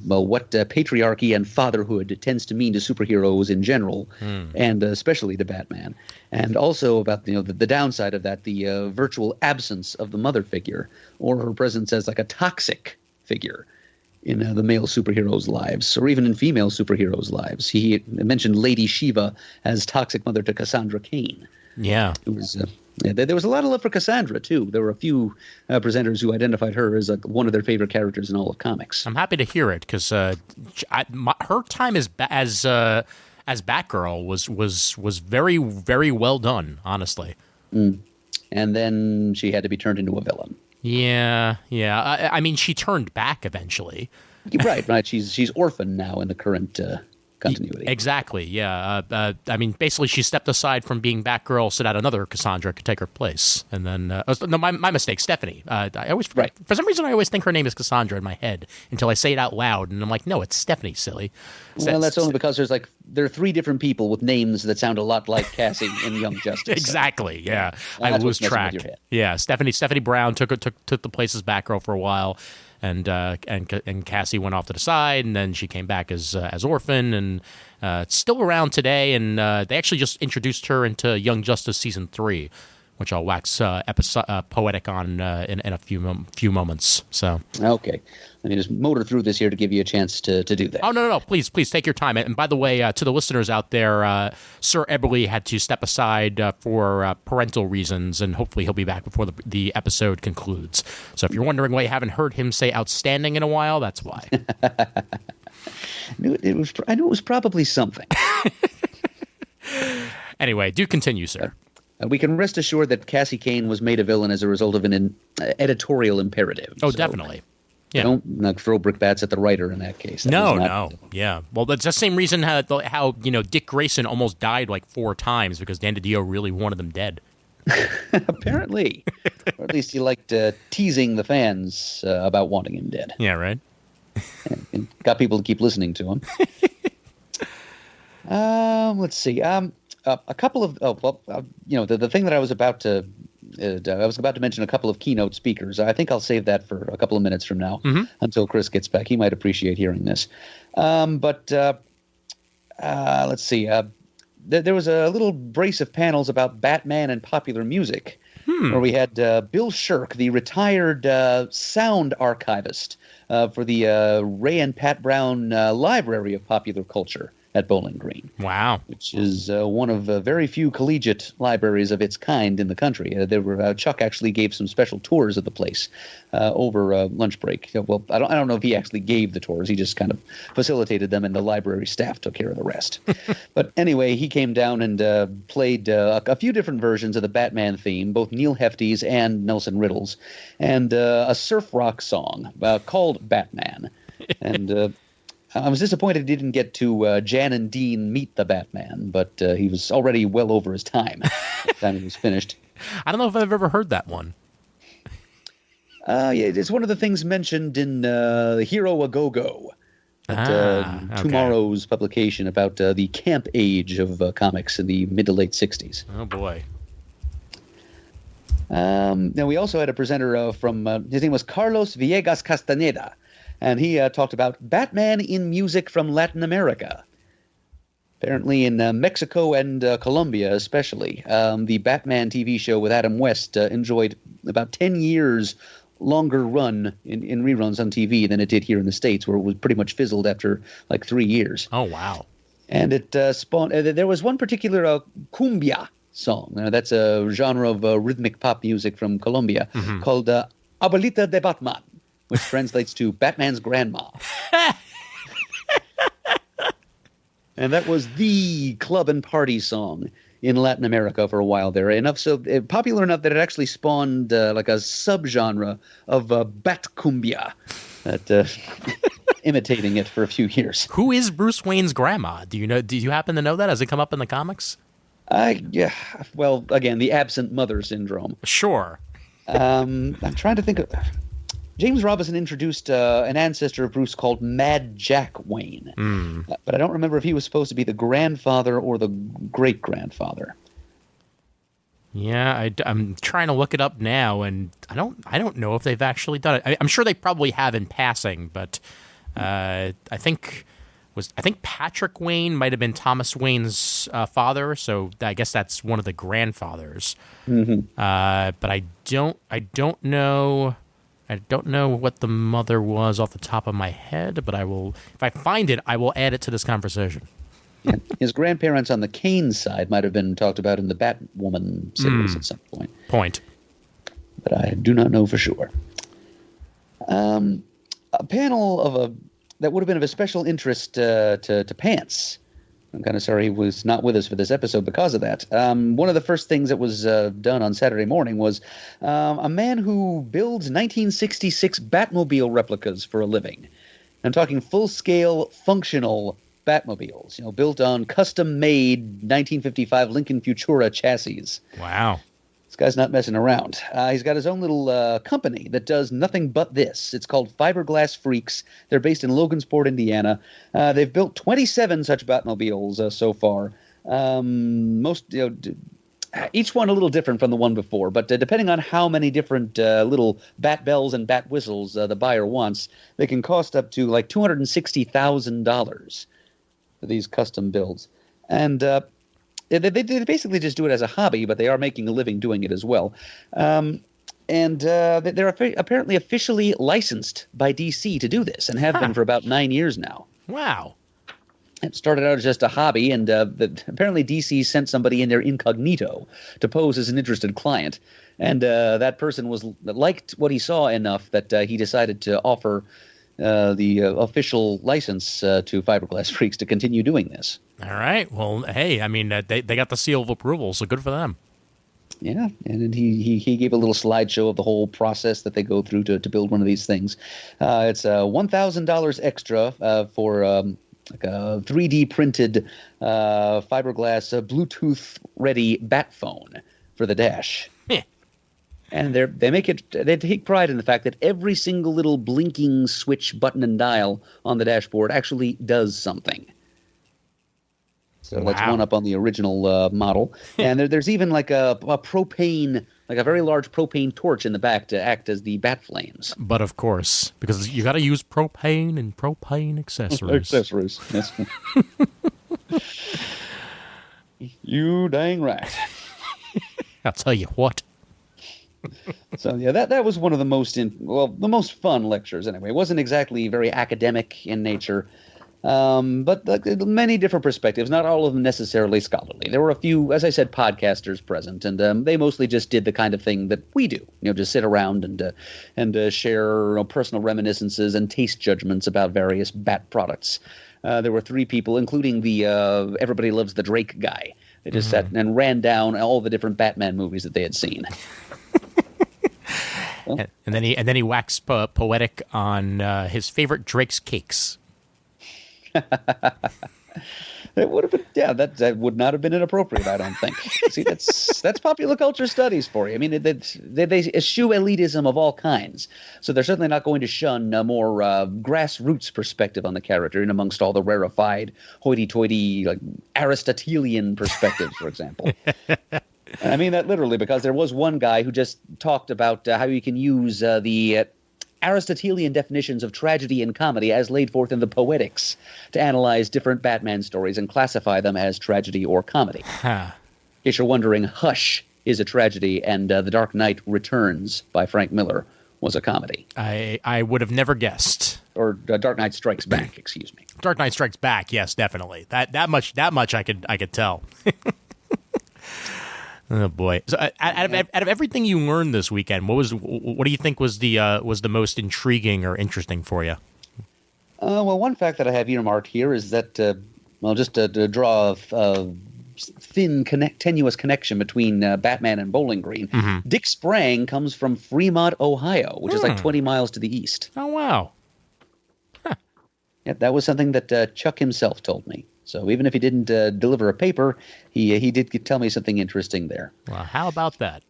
what patriarchy and fatherhood tends to mean to superheroes in general, and especially to Batman. And also about the downside of that, the virtual absence of the mother figure, or her presence as like a toxic figure in the male superheroes' lives, or even in female superheroes' lives. He mentioned Lady Shiva as toxic mother to Cassandra Cain. Yeah. It was there was a lot of love for Cassandra too. There were a few presenters who identified her as like one of their favorite characters in all of comics. I'm happy to hear it because her time as Batgirl was very, very well done, honestly. And then she had to be turned into a villain. Yeah. I mean, she turned back eventually. Right. She's orphaned now in the current continuity. Exactly. Yeah. I mean, basically, she stepped aside from being Batgirl so that another Cassandra could take her place. And then, no, my mistake, Stephanie. I always, for some reason, I always think her name is Cassandra in my head until I say it out loud, and I'm like, no, it's Stephanie, silly. Well, that's only because there are three different people with names that sound a lot like Cassie in Young Justice. Exactly. Yeah. I lose track. Yeah. Stephanie Brown took the place as Batgirl for a while. And Cassie went off to the side, and then she came back as Orphan, and still around today. And they actually just introduced her into Young Justice season 3, which I'll wax poetic on in a few moments. So okay, let me just motor through this here to give you a chance to do that. Oh no, please take your time. And by the way, to the listeners out there, Sir Eberly had to step aside for parental reasons, and hopefully he'll be back before the episode concludes. So if you're wondering why you haven't heard him say "outstanding" in a while, that's why. I knew it was probably something. Anyway, do continue, sir. We can rest assured that Cassie Cain was made a villain as a result of an editorial imperative. Oh, so definitely. Yeah. Don't throw brickbats at the writer in that case. No. Yeah. Well, that's the same reason how Dick Grayson almost died like 4 times because Dan DiDio really wanted them dead. Apparently. Or at least he liked teasing the fans about wanting him dead. Yeah, right? And got people to keep listening to him. Let's see. A couple of the thing that I was about to mention a couple of keynote speakers. I think I'll save that for a couple of minutes from now until Chris gets back. He might appreciate hearing this. Let's see. There was a little brace of panels about Batman and popular music, where we had Bill Shirk, the retired sound archivist for the Ray and Pat Brown Library of Popular Culture at Bowling Green. Wow. Which is one of very few collegiate libraries of its kind in the country. Chuck actually gave some special tours of the place over lunch break. Well, I don't know if he actually gave the tours. He just kind of facilitated them, and the library staff took care of the rest. But anyway, he came down and played a few different versions of the Batman theme, both Neil Hefti's and Nelson Riddle's, and a surf rock song called Batman. And I was disappointed he didn't get to Jan and Dean Meet the Batman, but he was already well over his time by the time he was finished. I don't know if I've ever heard that one. Yeah, it's one of the things mentioned in Hero A Go-Go, tomorrow's publication about the camp age of comics in the mid to late 60s. Oh, boy. Now, we also had a presenter from, his name was Carlos Villegas Castaneda, and he talked about Batman in music from Latin America. Apparently in Mexico and Colombia especially. The Batman TV show with Adam West enjoyed about 10 years longer run in reruns on TV than it did here in the States, where it was pretty much fizzled after like 3 years. Oh, wow. And it spawned... there was one particular cumbia song. That's a genre of rhythmic pop music from Colombia called Abuelita de Batman, which translates to Batman's Grandma. And that was the club and party song in Latin America for a while there. Enough so popular enough that it actually spawned like a subgenre of bat cumbia, that imitating it for a few years. Who is Bruce Wayne's grandma? Do you know? Do you happen to know that? Has it come up in the comics? Yeah. Well, again, the absent mother syndrome. Sure. I'm trying to think of. James Robinson introduced an ancestor of Bruce called Mad Jack Wayne, but I don't remember if he was supposed to be the grandfather or the great-grandfather. Yeah, I'm trying to look it up now, and I don't know if they've actually done it. I'm sure they probably have in passing, but I think Patrick Wayne might have been Thomas Wayne's father, so I guess that's one of the grandfathers. But I don't know. I don't know what the mother was off the top of my head, but I will, if I find it, I will add it to this conversation. Yeah. His grandparents on the Kane side might have been talked about in the Batwoman series at some point. But I do not know for sure. A panel that would have been of a special interest to Pants. I'm kind of sorry he was not with us for this episode because of that. One of the first things that was done on Saturday morning was a man who builds 1966 Batmobile replicas for a living. I'm talking full-scale, functional Batmobiles, built on custom-made 1955 Lincoln Futura chassis. Wow. This guy's not messing around. He's got his own little company that does nothing but this. It's called Fiberglass Freaks. They're based in Logansport, Indiana. They've built 27 such Batmobiles so far. Each one a little different from the one before, but depending on how many different little bat bells and bat whistles the buyer wants, they can cost up to like $260,000 for these custom builds. And they basically just do it as a hobby, but they are making a living doing it as well. And they're apparently officially licensed by DC to do this and have been for about 9 years now. Wow. It started out as just a hobby, and apparently DC sent somebody in there incognito to pose as an interested client. And that person liked what he saw enough that he decided to offer the official license to Fiberglass Freaks to continue doing this. All right. Well, hey, I mean, they got the seal of approval, so good for them. Yeah, and he gave a little slideshow of the whole process that they go through to build one of these things. It's $1,000 extra for like a 3D printed fiberglass Bluetooth ready bat phone for the dash. And they take pride in the fact that every single little blinking switch, button, and dial on the dashboard actually does something. So that's one up on the original model. And there's even like a propane, like a very large propane torch in the back to act as the bat flames. But of course, because you got to use propane and propane accessories. Yes. You dang right. I'll tell you what. So yeah, that was one of the most fun lectures anyway. It wasn't exactly very academic in nature, but many different perspectives. Not all of them necessarily scholarly. There were a few, as I said, podcasters present, and they mostly just did the kind of thing that we do. Just sit around and share personal reminiscences and taste judgments about various bat products. There were 3 people, including the Everybody Loves the Drake guy. They just sat and ran down all the different Batman movies that they had seen. And then he waxed poetic on his favorite Drake's cakes. It would have been, that would not have been inappropriate, I don't think. See, that's popular culture studies for you. I mean, they eschew elitism of all kinds, so they're certainly not going to shun a more grassroots perspective on the character, in amongst all the rarefied, hoity-toity, like Aristotelian perspectives, for example. I mean that literally, because there was one guy who just talked about how you can use the Aristotelian definitions of tragedy and comedy as laid forth in the Poetics to analyze different Batman stories and classify them as tragedy or comedy. In case you're wondering, Hush is a tragedy, and The Dark Knight Returns by Frank Miller was a comedy. I would have never guessed. Or Dark Knight Strikes Back, excuse me. Dark Knight Strikes Back, yes, definitely. That much I could tell. Oh boy! So, out of everything you learned this weekend, what do you think was the most intriguing or interesting for you? Well, one fact that I have earmarked here is that just to draw a thin, tenuous connection between Batman and Bowling Green. Dick Sprang comes from Fremont, Ohio, which is like 20 miles to the east. Oh, wow. Yeah, that was something that Chuck himself told me. So even if he didn't deliver a paper, he did tell me something interesting there. Well, how about that?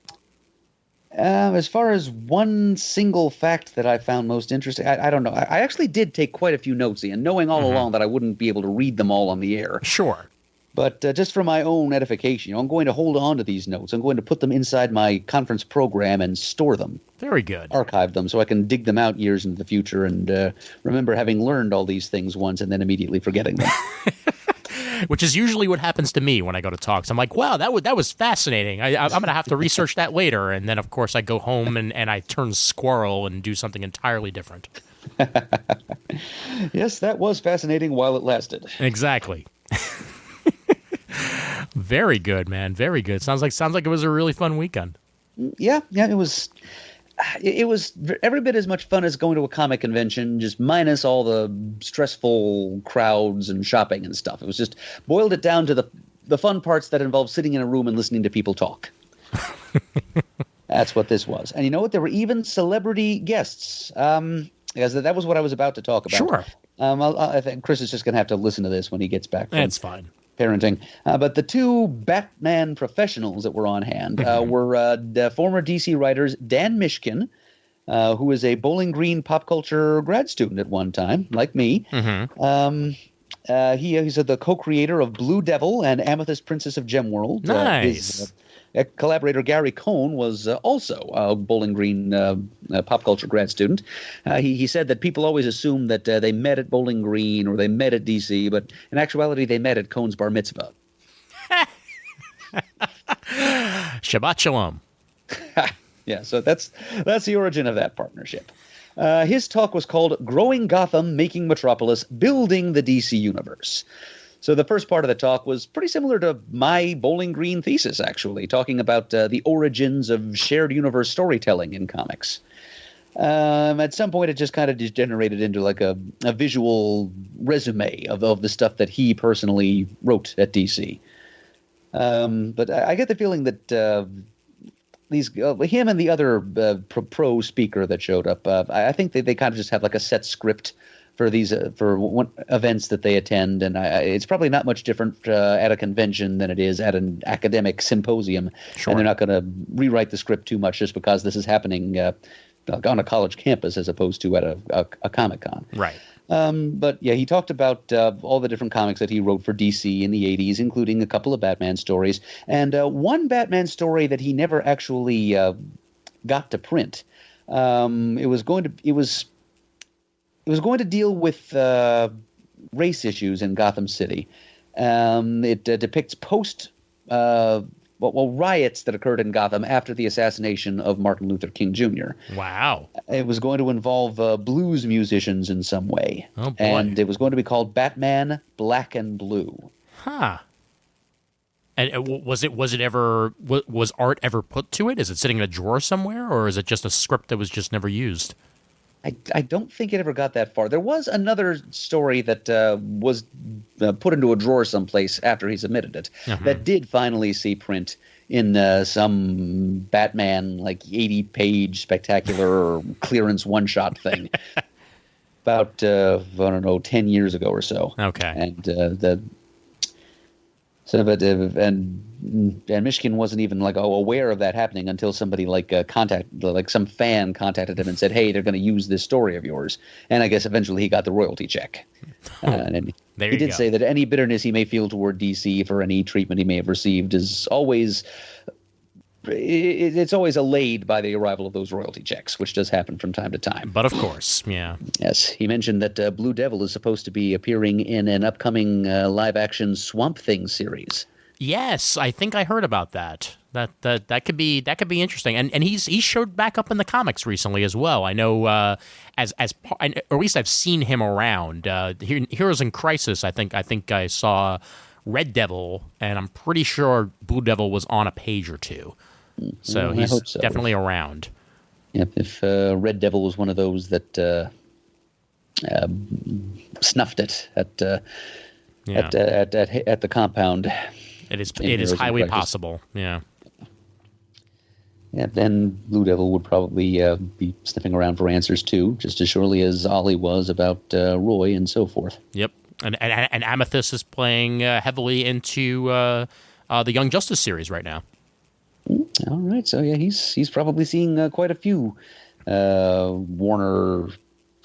As far as one single fact that I found most interesting, I don't know. I actually did take quite a few notes, Ian, knowing all along that I wouldn't be able to read them all on the air. Sure. But just for my own edification, I'm going to hold on to these notes. I'm going to put them inside my conference program and store them. Very good. Archive them so I can dig them out years into the future and remember having learned all these things once and then immediately forgetting them. Which is usually what happens to me when I go to talks. I'm like, wow, that was fascinating. I'm going to have to research that later. And then, of course, I go home and I turn squirrel and do something entirely different. Yes, that was fascinating while it lasted. Exactly. Very good, man. Very good. Sounds like it was a really fun weekend. Yeah, it was. It was every bit as much fun as going to a comic convention, just minus all the stressful crowds and shopping and stuff. It was just boiled it down to the fun parts that involve sitting in a room and listening to people talk. That's what this was. And you know what? There were even celebrity guests. Because that was what I was about to talk about. Sure. I think Chris is just going to have to listen to this when he gets back from That's fine. parenting. But the two Batman professionals that were on hand were the former DC writers Dan Mishkin, who was a Bowling Green pop culture grad student at one time, like me. He's the co-creator of Blue Devil and Amethyst Princess of Gemworld. Nice. His collaborator Gary Cohn was also a Bowling Green pop culture grad student. He said that people always assume that they met at Bowling Green or they met at DC, but in actuality they met at Cohn's bar mitzvah. Shabbat shalom. Yeah, so that's the origin of that partnership. His talk was called Growing Gotham, Making Metropolis, Building the DC Universe. So the first part of the talk was pretty similar to my Bowling Green thesis, actually, talking about the origins of shared universe storytelling in comics. At some point, it just kind of degenerated into like a visual resume of the stuff that he personally wrote at DC. But I get the feeling that him and the other pro speaker that showed up, I think they kind of just have like a set script for these events that they attend, and it's probably not much different at a convention than it is at an academic symposium. Sure. And they're not going to rewrite the script too much just because this is happening on a college campus as opposed to at a Comic-Con. Right. But yeah, he talked about all the different comics that he wrote for DC in the 80s, including a couple of Batman stories, and one Batman story that he never actually got to print. It was going to deal with race issues in Gotham City. It depicts riots that occurred in Gotham after the assassination of Martin Luther King Jr. Wow. It was going to involve blues musicians in some way. Oh, boy. And it was going to be called Batman Black and Blue. Huh. And was art ever put to it? Is it sitting in a drawer somewhere, or is it just a script that was just never used? I don't think it ever got that far. There was another story that was put into a drawer someplace after he submitted it that did finally see print in some Batman, like 80-page spectacular clearance one-shot thing about, 10 years ago or so. Okay. And and Michigan wasn't even aware of that happening until somebody some fan contacted him and said, "Hey, they're going to use this story of yours." And I guess eventually he got the royalty check. And he did say that any bitterness he may feel toward DC for any treatment he may have received is always it's always allayed by the arrival of those royalty checks, which does happen from time to time. But of course, yeah. Yes, he mentioned that Blue Devil is supposed to be appearing in an upcoming live-action Swamp Thing series. Yes, I think I heard about that. That could be interesting, and he's showed back up in the comics recently as well. I know or at least I've seen him around. Heroes in Crisis. I think I saw Red Devil, and I'm pretty sure Blue Devil was on a page or two. So he's definitely around. Yep. If Red Devil was one of those that snuffed it at the compound. It is in Heroes in highly Crisis. possible. Yeah. Yeah, then Blue Devil would probably be sniffing around for answers too, just as surely as Ollie was about Roy and so forth. Yep. And Amethyst is playing heavily into the Young Justice series right now. All right, so yeah, he's probably seeing quite a few Warner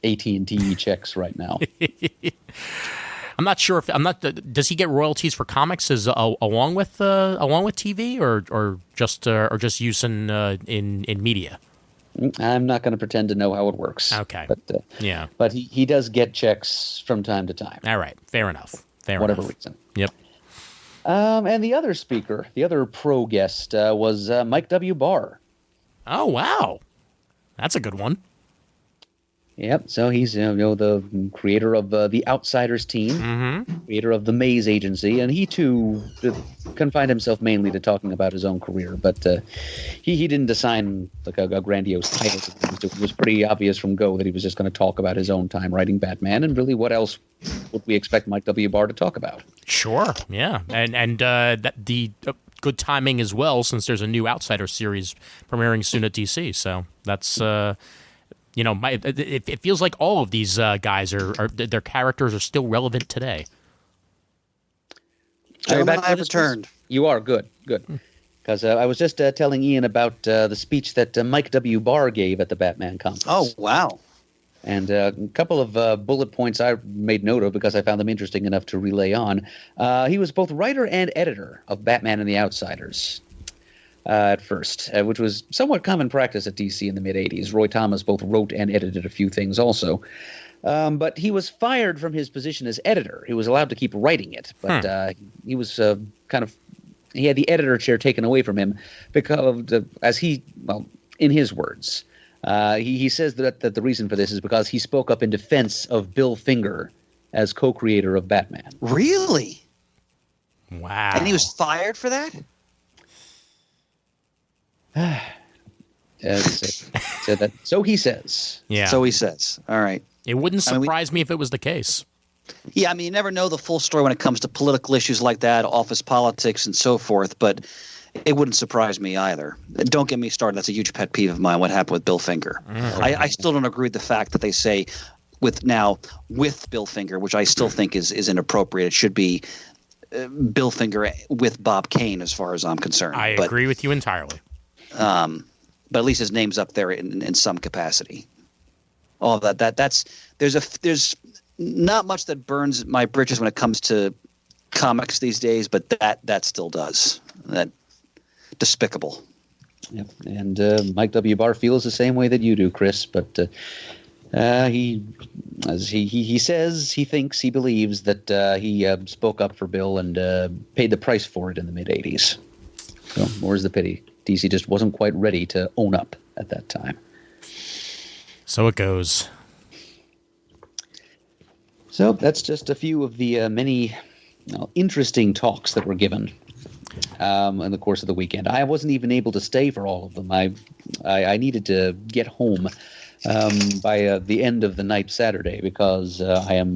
AT&T checks right now. I'm not sure if does he get royalties for comics along with TV or just use in media? I'm not going to pretend to know how it works. Okay. But Yeah. but he does get checks from time to time. All right. Fair enough. Whatever reason. Yep. And the other speaker, the other pro guest, was Mike W. Barr. Oh wow, that's a good one. Yep. So he's the creator of the Outsiders team, creator of the Maze Agency, and he too confined himself mainly to talking about his own career. But he didn't assign like a grandiose title. It was pretty obvious from go that he was just going to talk about his own time writing Batman, and really, what else would we expect Mike W. Barr to talk about? Sure. Yeah. And that the good timing as well, since there's a new Outsider series premiering soon at DC. So that's. It feels like all of these guys are their characters are still relevant today. Gentlemen, I have returned. You are good. Because I was just telling Ian about the speech that Mike W. Barr gave at the Batman conference. Oh, wow. And a couple of bullet points I made note of because I found them interesting enough to relay on. He was both writer and editor of Batman and the Outsiders. At first, which was somewhat common practice at DC in the mid-'80s. Roy Thomas both wrote and edited a few things also. But he was fired from his position as editor. He was allowed to keep writing it, but he was he had the editor chair taken away from him because, in his words, he says that the reason for this is because he spoke up in defense of Bill Finger as co-creator of Batman. Really? Wow. And he was fired for that? So he says. Yeah. So he says. All right. It wouldn't surprise me if it was the case. Yeah, I mean, you never know the full story when it comes to political issues like that, office politics and so forth, but it wouldn't surprise me either. Don't get me started. That's a huge pet peeve of mine, what happened with Bill Finger. I still don't agree with the fact that they say with Bill Finger, which I still think is inappropriate. It should be Bill Finger with Bob Kane as far as I'm concerned. I agree with you entirely. But at least his name's up there in some capacity. All of that's there's not much that burns my britches when it comes to comics these days, but that still does. That despicable. Yep. And Mike W. Barr feels the same way that you do, Chris. But he says, he thinks, he believes that he spoke up for Bill and paid the price for it in the mid-'80s. So, more's the pity. DC just wasn't quite ready to own up at that time. So it goes. So that's just a few of the many interesting talks that were given in the course of the weekend. I wasn't even able to stay for all of them. I needed to get home by the end of the night Saturday because I am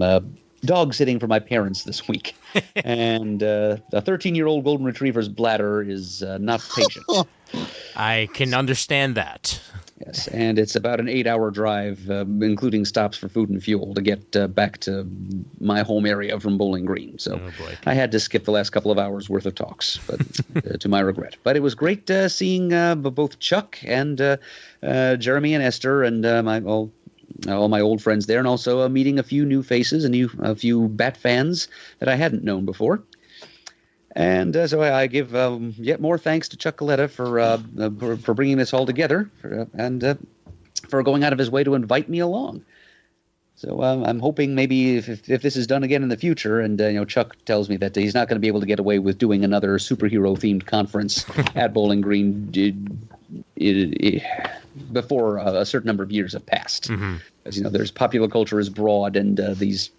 dog sitting for my parents this week. And a 13-year-old golden retriever's bladder is not patient. I can understand that. Yes, and it's about an 8-hour drive, including stops for food and fuel, to get back to my home area from Bowling Green. So I had to skip the last couple of hours worth of talks, but to my regret. But it was great seeing both Chuck and Jeremy and Esther and all my old friends there, and also meeting a few new faces and a few Bat fans that I hadn't known before. And so I give yet more thanks to Chuck Coletta for bringing this all together and for going out of his way to invite me along. So I'm hoping maybe if this is done again in the future, and Chuck tells me that he's not going to be able to get away with doing another superhero-themed conference at Bowling Green before a certain number of years have passed. Mm-hmm. As there's popular culture is broad, and the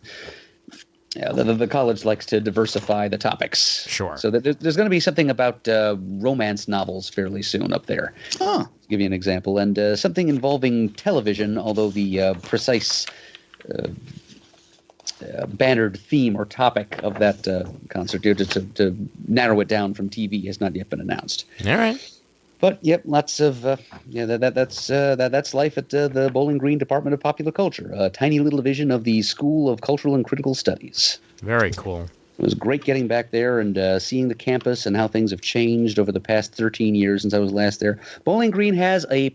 college likes to diversify the topics. Sure. So there's going to be something about romance novels fairly soon up there. Oh. To give you an example. And something involving television, although the precise bannered theme or topic of that concert to narrow it down from TV has not yet been announced. All right. But yep, lots of that's life at the Bowling Green Department of Popular Culture, a tiny little division of the School of Cultural and Critical Studies. Very cool. It was great getting back there and seeing the campus and how things have changed over the past 13 years since I was last there. Bowling Green has a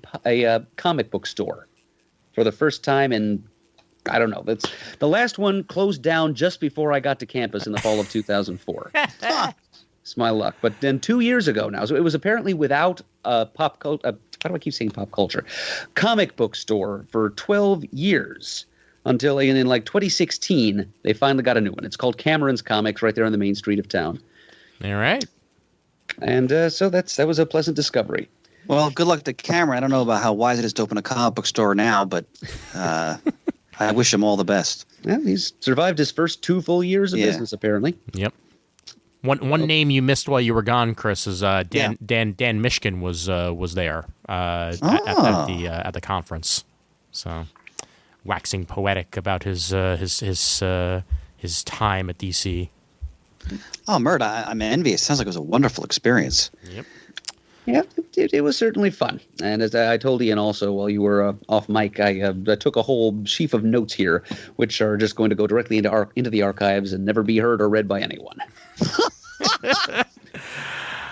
comic book store for the first time in, I don't know. The last one closed down just before I got to campus in the fall of 2004. It's my luck. But then 2 years ago now, so it was apparently without pop culture. How do I keep saying pop culture? Comic book store for 12 years until in like 2016, they finally got a new one. It's called Cameron's Comics right there on the main street of town. All right. And so that was a pleasant discovery. Well, good luck to Cameron. I don't know about how wise it is to open a comic book store now, but I wish him all the best. Yeah, he's survived his first 2 full years of business, apparently. Yep. One name you missed while you were gone, Chris, is Dan Mishkin was there at the conference. So waxing poetic about his time at DC. Oh, Murd, I'm envious. Sounds like it was a wonderful experience. Yep. Yeah, it was certainly fun. And as I told Ian also while you were off mic, I took a whole sheaf of notes here, which are just going to go directly into the archives and never be heard or read by anyone.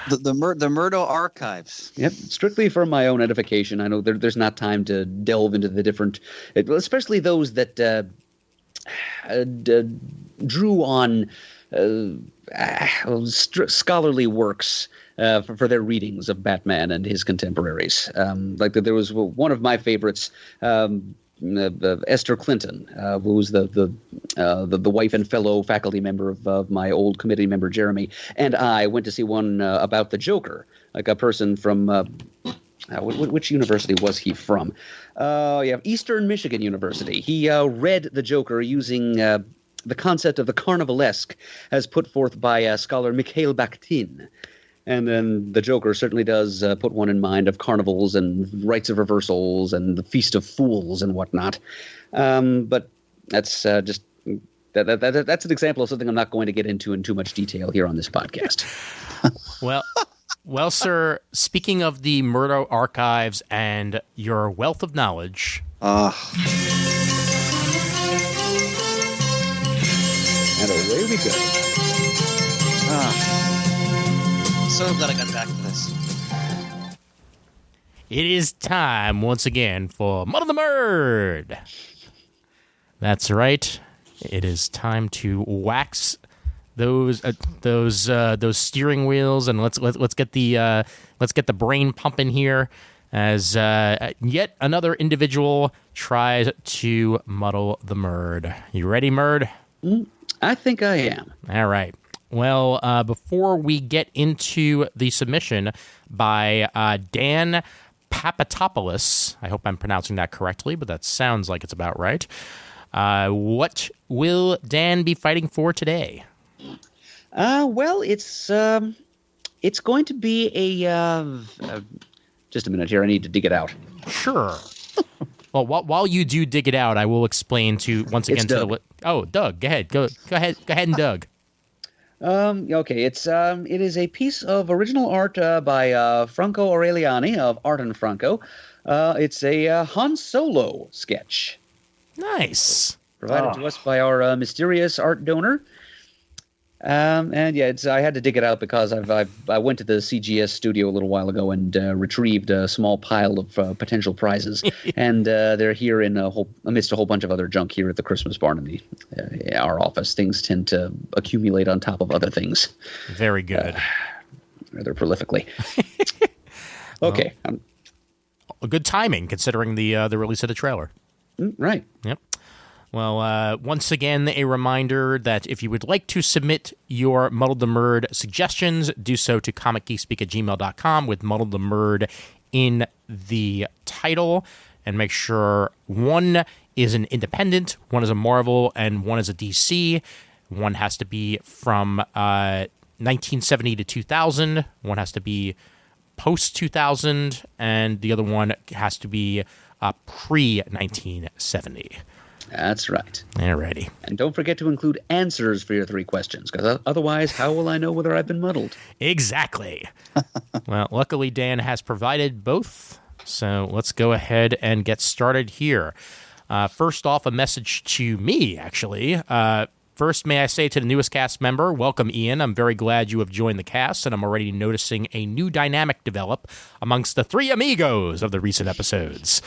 The Murdo archives. Yep, strictly for my own edification. I know there's not time to delve into the different, especially those that drew on scholarly works for their readings of Batman and his contemporaries. Like there was one of my favorites, Esther Clinton, who was the wife and fellow faculty member of my old committee member Jeremy, and I went to see one about the Joker, like a person from which university was he from? Eastern Michigan University. He read the Joker using the concept of the carnivalesque as put forth by scholar Mikhail Bakhtin. And then the Joker certainly does put one in mind of carnivals and rites of reversals and the Feast of Fools and whatnot. But that's just that's an example of something I'm not going to get into in too much detail here on this podcast. Well, sir, speaking of the Murdo archives and your wealth of knowledge. And away we go. So glad I got back to this. It is time once again for Mud of the Murd. That's right. It is time to wax those steering wheels, and let's get the brain pumping here as yet another individual tries to muddle the Murd. You ready, Murd? I think I am. All right. Well, before we get into the submission by Dan Papatopoulos, I hope I'm pronouncing that correctly, but that sounds like it's about right. What will Dan be fighting for today? Well, it's going to be a just a minute here. I need to dig it out. Sure. Well, while you do dig it out, I will explain once again to the. Oh, Doug, go ahead. Go ahead and Doug. Okay, it is a piece of original art by Franco Aureliani of Art and Franco. It's a Han Solo sketch. Nice. Provided to us by our mysterious art donor. And yeah, I had to dig it out because I went to the CGS studio a little while ago and retrieved a small pile of potential prizes, and they're here amidst a whole bunch of other junk here at the Christmas barn in our office. Things tend to accumulate on top of other things. Very good. Rather prolifically. Okay. Good timing considering the release of the trailer. Right. Yep. Well, once again, a reminder that if you would like to submit your Muddled the Murd suggestions, do so to comicgeekspeak@gmail.com with Muddled the Murd in the title. And make sure one is an independent, one is a Marvel, and one is a DC. One has to be from 1970 to 2000. One has to be post-2000. And the other one has to be pre-1970. That's right. Alrighty. And don't forget to include answers for your 3 questions, because otherwise, how will I know whether I've been muddled? Exactly. Well, luckily, Dan has provided both. So let's go ahead and get started here. First off, a message to me, actually. First, may I say to the newest cast member, welcome, Ian. I'm very glad you have joined the cast, and I'm already noticing a new dynamic develop amongst the 3 amigos of the recent episodes.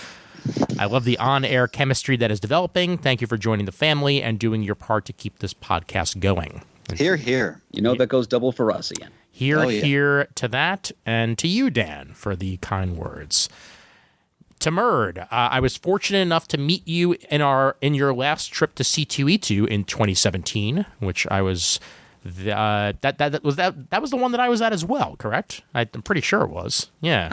I love the on-air chemistry that is developing. Thank you for joining the family and doing your part to keep this podcast going. Hear, hear. You know that goes double for us, Ian. Here to that, and to you, Dan, for the kind words. To Murd, I was fortunate enough to meet you in your last trip to C2E2 in 2017, which I was that was the one that I was at as well, correct? I'm pretty sure it was. Yeah.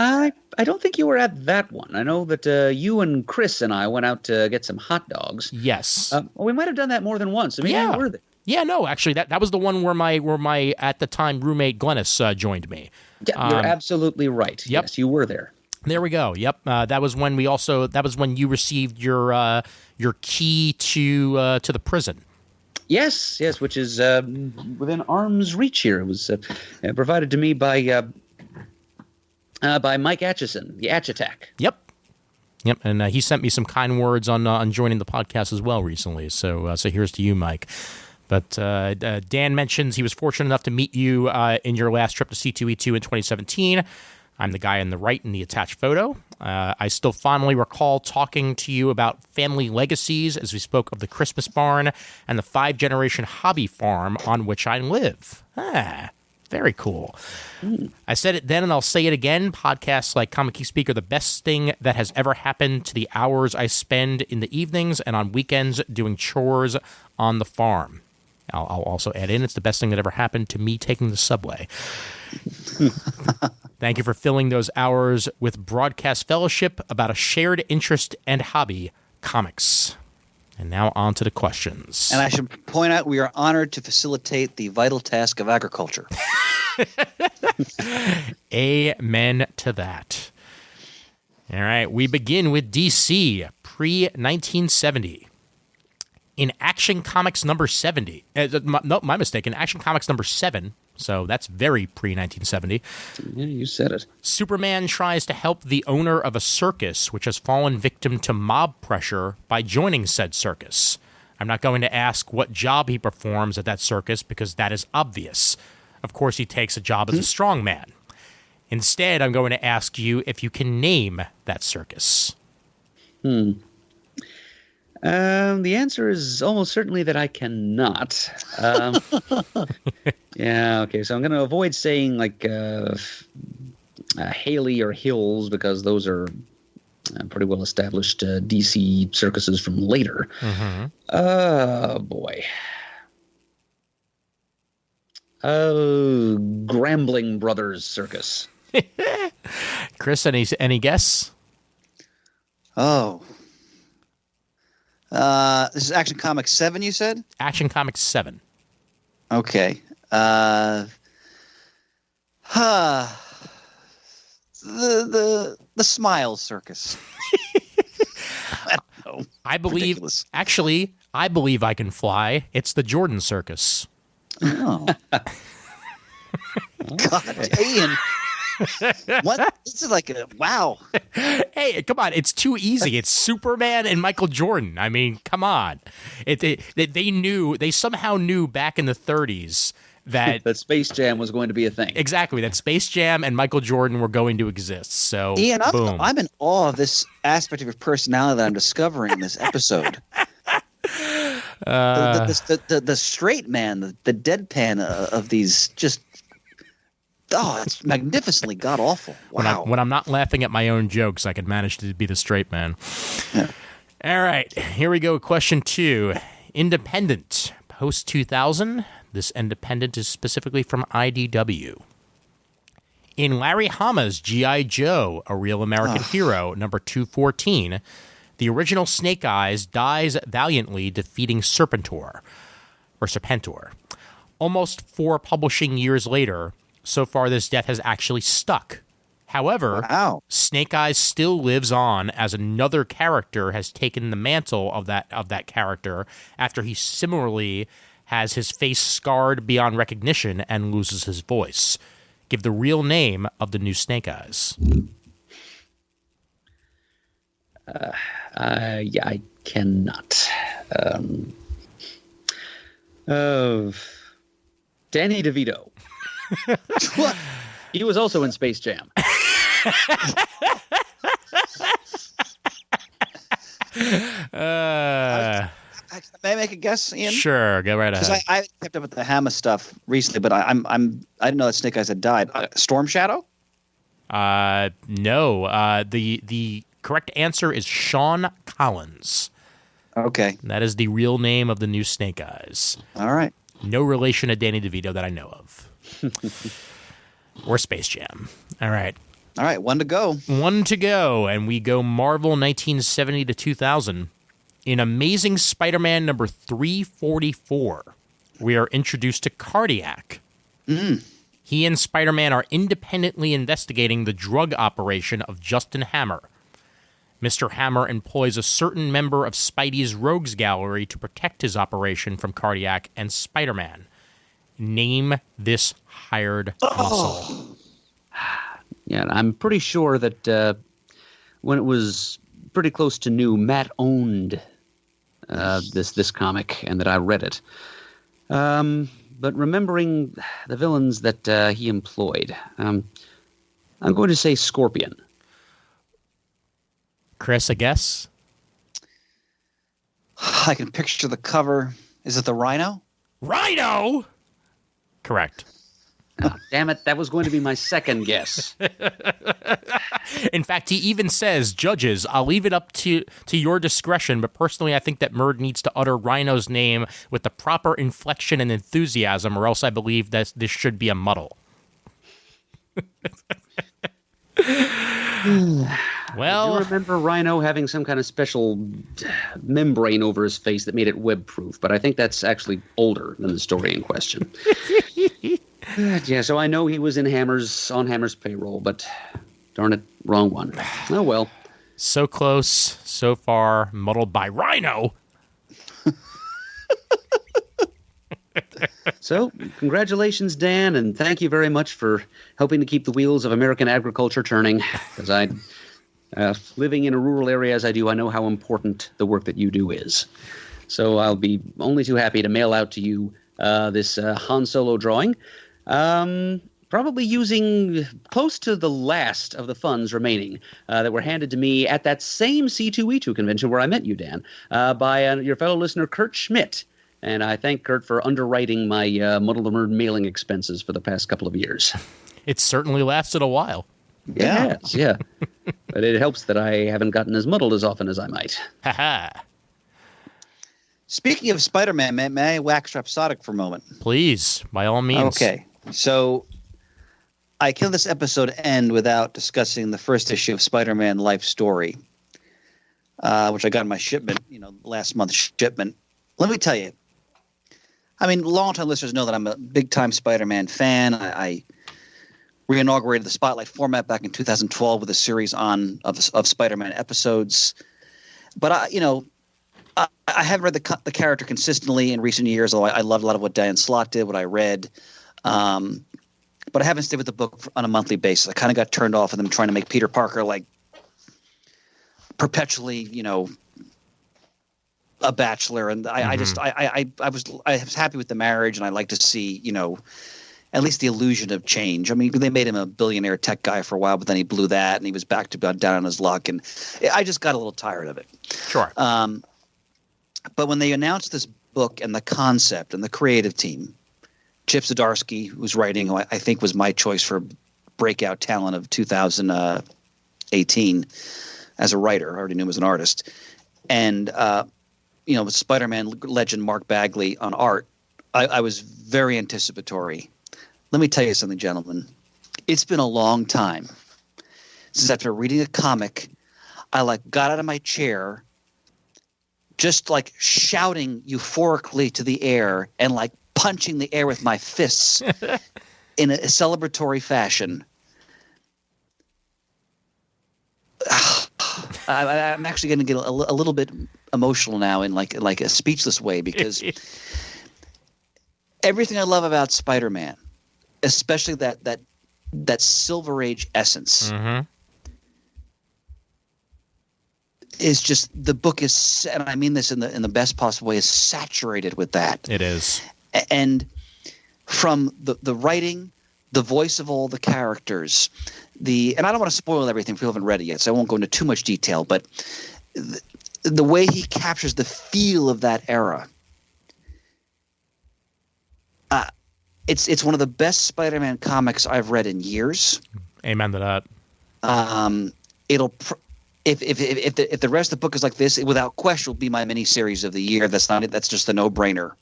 I don't think you were at that one. I know that you and Chris and I went out to get some hot dogs. Yes. Well, we might have done that more than once. I mean, you were there. Yeah, no, actually, that was the one where my at the time roommate Glennis joined me. Yeah, you're absolutely right. Yep. Yes, you were there. There we go. Yep. That was when you received your key to the prison. Yes, which is within arm's reach here. It was provided to me by Mike Atchison, the Atch Attack. Yep, and he sent me some kind words on joining the podcast as well recently. So here's to you, Mike. But Dan mentions he was fortunate enough to meet you in your last trip to C2E2 in 2017. I'm the guy on the right in the attached photo. I still fondly recall talking to you about family legacies as we spoke of the Christmas barn and the 5-generation hobby farm on which I live. Very cool. I said it then and I'll say it again. Podcasts like Comic Geek Speak are the best thing that has ever happened to the hours I spend in the evenings and on weekends doing chores on the farm. I'll also add in, it's the best thing that ever happened to me taking the subway. Thank you for filling those hours with broadcast fellowship about a shared interest and hobby, comics. And now on to the questions. And I should point out we are honored to facilitate the vital task of agriculture. Amen to that. All right, we begin with DC, pre-1970. In Action Comics number 70, my mistake, in Action Comics number 7, so that's very pre-1970. Yeah, you said it. Superman tries to help the owner of a circus which has fallen victim to mob pressure by joining said circus. I'm not going to ask what job he performs at that circus because that is obvious. Of course, he takes a job as a strongman. Instead, I'm going to ask you if you can name that circus. The answer is almost certainly that I cannot. Yeah, okay, so I'm going to avoid saying like Haley or Hills because those are pretty well established DC circuses from later. Oh, boy. Grambling Brothers Circus. Chris, any guess? Oh. This is Action Comics 7, you said? Action Comics 7. Okay. The Smile Circus. I don't know. I believe, Ridiculous. actually, I believe I can fly. It's the Jordan Circus. Oh. God, Ian. What? This is like a wow. Hey, come on. It's too easy. It's Superman and Michael Jordan. I mean, come on. They somehow knew back in the 30s that Space Jam was going to be a thing. Exactly, that Space Jam and Michael Jordan were going to exist. So, Ian, boom. I'm in awe of this aspect of your personality that I'm discovering in this episode. The straight man, the deadpan of these just. Oh, it's magnificently god awful. Wow. When I'm not laughing at my own jokes, I can manage to be the straight man. Yeah. All right, here we go. Question 2. Independent. Post 2000. This independent is specifically from IDW. In Larry Hama's G.I. Joe, A Real American Hero, number 214, the original Snake Eyes dies valiantly defeating Serpentor. Almost 4 publishing years later, so far this death has actually stuck. However, Wow. Snake Eyes still lives on as another character has taken the mantle of that character after he similarly has his face scarred beyond recognition and loses his voice. Give the real name of the new Snake Eyes. I cannot. Danny DeVito. What? He was also in Space Jam. May I make a guess, Ian? Sure, go right ahead. Because I kept up with the Hammer stuff recently, but I didn't know that Snake Eyes had died. Storm Shadow? No. The correct answer is Sean Collins. Okay. That is the real name of the new Snake Eyes. All right. No relation to Danny DeVito that I know of. Or Space Jam. All right. All right. One to go. One to go, and we go Marvel 1970 to 2000. In Amazing Spider-Man number 344, we are introduced to Cardiac. He and Spider-Man are independently investigating the drug operation of Justin Hammer. Mr. Hammer employs a certain member of Spidey's Rogues Gallery to protect his operation from Cardiac and Spider-Man. Name this hired muscle. Yeah, I'm pretty sure that when it was pretty close to new, Matt owned this comic and that I read it. But remembering the villains that he employed, I'm going to say Scorpion. Chris, a guess? I can picture the cover. Is it the Rhino? Rhino! Correct. Oh, damn it, that was going to be my second guess. In fact, he even says, judges, I'll leave it up to your discretion, but personally I think that Murd needs to utter Rhino's name with the proper inflection and enthusiasm, or else I believe that this should be a muddle. Well, I do remember Rhino having some kind of special membrane over his face that made it web-proof, but I think that's actually older than the story in question. Yeah, so I know he was on Hammer's payroll, but darn it, wrong one. Oh well. so close, so far, muddled by Rhino. So, congratulations, Dan, and thank you very much for helping to keep the wheels of American agriculture turning. Because living in a rural area as I do, I know how important the work that you do is. So I'll be only too happy to mail out to you this Han Solo drawing. Probably using close to the last of the funds remaining that were handed to me at that same C2E2 convention where I met you, Dan, by your fellow listener, Kurt Schmidt. And I thank Kurt for underwriting my Muddle the Murd mailing expenses for the past couple of years. It certainly lasted a while. Yeah. It has, yeah. But it helps that I haven't gotten as muddled as often as I might. Ha-ha. Speaking of Spider-Man, may I wax rhapsodic for a moment? Please, by all means. Okay. So I killed this episode end without discussing the first issue of Spider-Man Life Story, which I got in my shipment, last month's shipment. Let me tell you, I mean, long-time listeners know that I'm a big-time Spider-Man fan. I reinaugurated the Spotlight format back in 2012 with a series of Spider-Man episodes. But I haven't read the character consistently in recent years, although I loved a lot of what Dan Slott did, what I read. But I haven't stayed with the book on a monthly basis. I kind of got turned off of them trying to make Peter Parker like perpetually, a bachelor, and I was happy with the marriage, and I like to see at least the illusion of change. I mean, they made him a billionaire tech guy for a while, but then he blew that, and he was back to down on his luck, and I just got a little tired of it. Sure. But when they announced this book and the concept and the creative team, Chip Zdarsky, who's writing, who I think was my choice for breakout talent of 2018 as a writer, I already knew him as an artist, and Spider-Man legend Mark Bagley on art, I was very anticipatory. Let me tell you something, gentlemen. It's been a long time since after reading a comic, I got out of my chair, just shouting euphorically to the air and punching the air with my fists in a celebratory fashion. I'm actually going to get a little bit emotional now in like a speechless way, because everything I love about Spider-Man, especially that Silver Age essence, is just, the book is, and I mean this in the best possible way, is saturated with that. It is. And from the writing, the voice of all the characters, and I don't want to spoil everything if you haven't read it yet, so I won't go into too much detail, but the way he captures the feel of that era, it's one of the best Spider-Man comics I've read in years. Amen to that. If the rest of the book is like this, it, without question, will be my miniseries of the year. That's not it. That's just a no-brainer.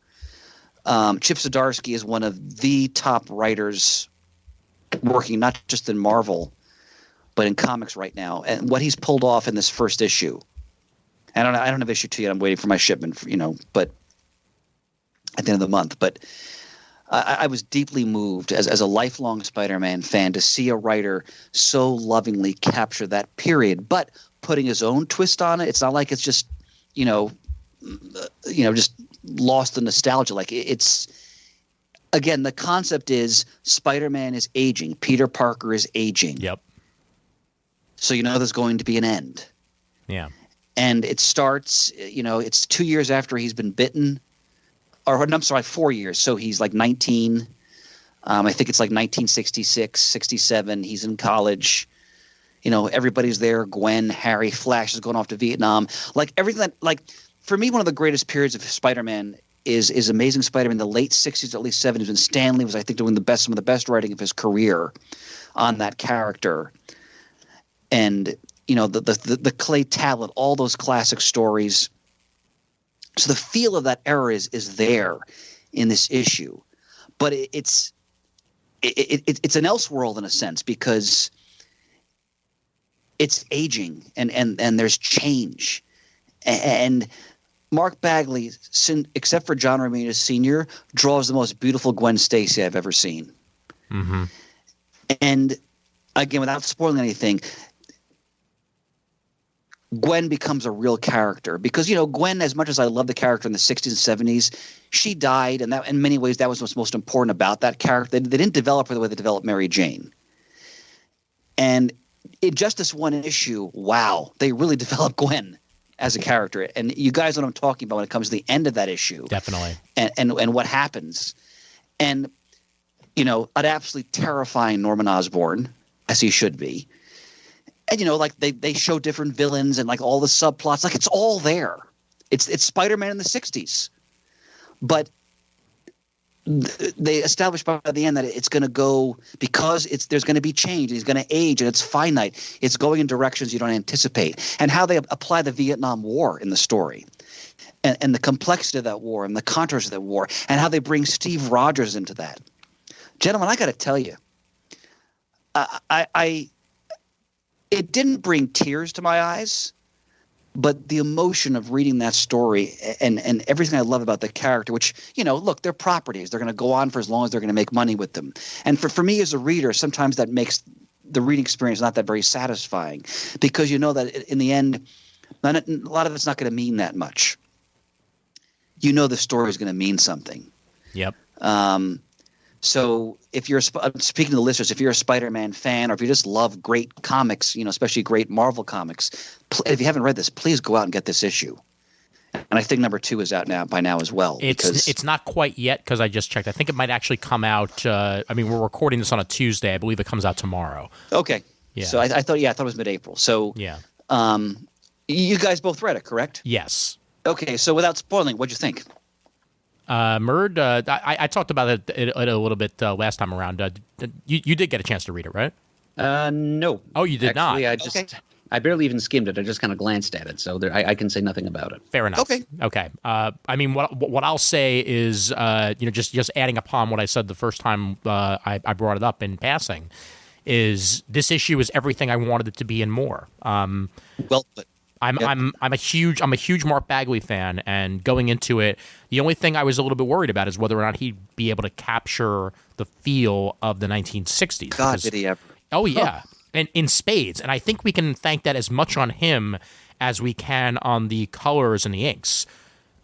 Chip Zdarsky is one of the top writers working not just in Marvel, but in comics right now. And what he's pulled off in this first issue, I don't have issue 2 yet. I'm waiting for my shipment, but at the end of the month. But I was deeply moved as a lifelong Spider-Man fan to see a writer so lovingly capture that period, but putting his own twist on it. It's not like it's just, just lost in nostalgia. Like it's, again, the concept is Spider-Man is aging. Peter Parker is aging. Yep. So there's going to be an end. Yeah. And it starts, it's 2 years after he's been bitten. Or I'm sorry, 4 years. So he's like 19. I think it's like 1966, 67. He's in college. Everybody's there. Gwen, Harry, Flash is going off to Vietnam. Like everything for me, one of the greatest periods of Spider-Man is Amazing Spider-Man, the late 60s, early 70s, when Stan Lee was, I think, doing some of the best writing of his career on that character. And, the clay tablet, all those classic stories. So the feel of that era is there in this issue. But it's an Elseworld in a sense, because it's aging and there's change. And Mark Bagley, except for John Romita Sr., draws the most beautiful Gwen Stacy I've ever seen. Mm-hmm. And again, without spoiling anything, Gwen becomes a real character, because Gwen, as much as I love the character in the 60s and 70s, she died, and that in many ways that was what's most important about that character. They didn't develop her the way they developed Mary Jane. And in just this one issue, wow, they really developed Gwen as a character. And you guys know what I'm talking about when it comes to the end of that issue. Definitely. And what happens. And, an absolutely terrifying Norman Osborn, as he should be. And, they show different villains and, all the subplots. It's all there. It's Spider-Man in the 60s. But they established by the end that it's going to go – because there's going to be change. He's going to age, and it's finite. It's going in directions you don't anticipate. And how they apply the Vietnam War in the story, and the complexity of that war and the contours of that war, and how they bring Steve Rogers into that. Gentlemen, I got to tell you, it didn't bring tears to my eyes, but the emotion of reading that story and everything I love about the character, which, look, they're properties. They're going to go on for as long as they're going to make money with them. And for me as a reader, sometimes that makes the reading experience not that very satisfying, because that in the end, a lot of it's not going to mean that much. The story is going to mean something. Yep. So if you're speaking to the listeners, if you're a Spider-Man fan, or if you just love great comics, especially great Marvel comics, if you haven't read this, please go out and get this issue. And I think number 2 is out by now as well. It's not quite yet, because I just checked. I think it might actually come out. We're recording this on a Tuesday. I believe it comes out tomorrow. Okay. Yeah. So I thought it was mid-April. So yeah. You guys both read it, correct? Yes. Okay. So without spoiling, what'd you think? Murd, I talked about it a little bit last time around. You did get a chance to read it, right? No. Oh, you did not? I barely even skimmed it. I just kind of glanced at it, so I can say nothing about it. Fair enough. Okay. What I'll say is, just adding upon what I said the first time I brought it up in passing, is this issue is everything I wanted it to be and more. Well put. I'm a huge Mark Bagley fan, and going into it, the only thing I was a little bit worried about is whether or not he'd be able to capture the feel of the 1960s. God, did he ever? Oh yeah. and in spades. And I think we can thank that as much on him as we can on the colors and the inks,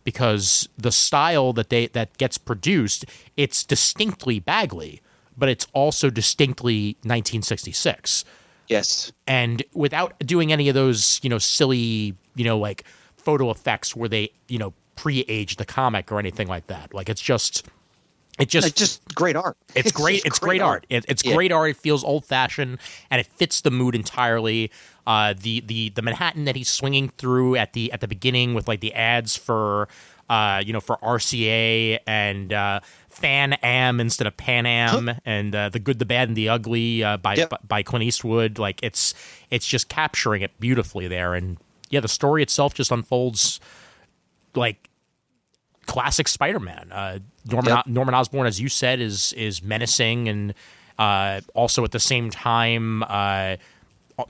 because the style that gets produced, it's distinctly Bagley, but it's also distinctly 1966. Yes. And without doing any of those, silly, like photo effects where they, pre-age the comic or anything like that. Like it's just great art. It's great. It's great art. It's great art. It feels old fashioned and it fits the mood entirely. The Manhattan that he's swinging through at the beginning with like the ads for for RCA and Fan Am instead of Pan Am and The Good, the Bad, and the Ugly by Clint Eastwood. Like it's just capturing it beautifully there. And yeah, the story itself just unfolds like classic Spider-Man. Norman Osborn, as you said, is menacing and also at the same time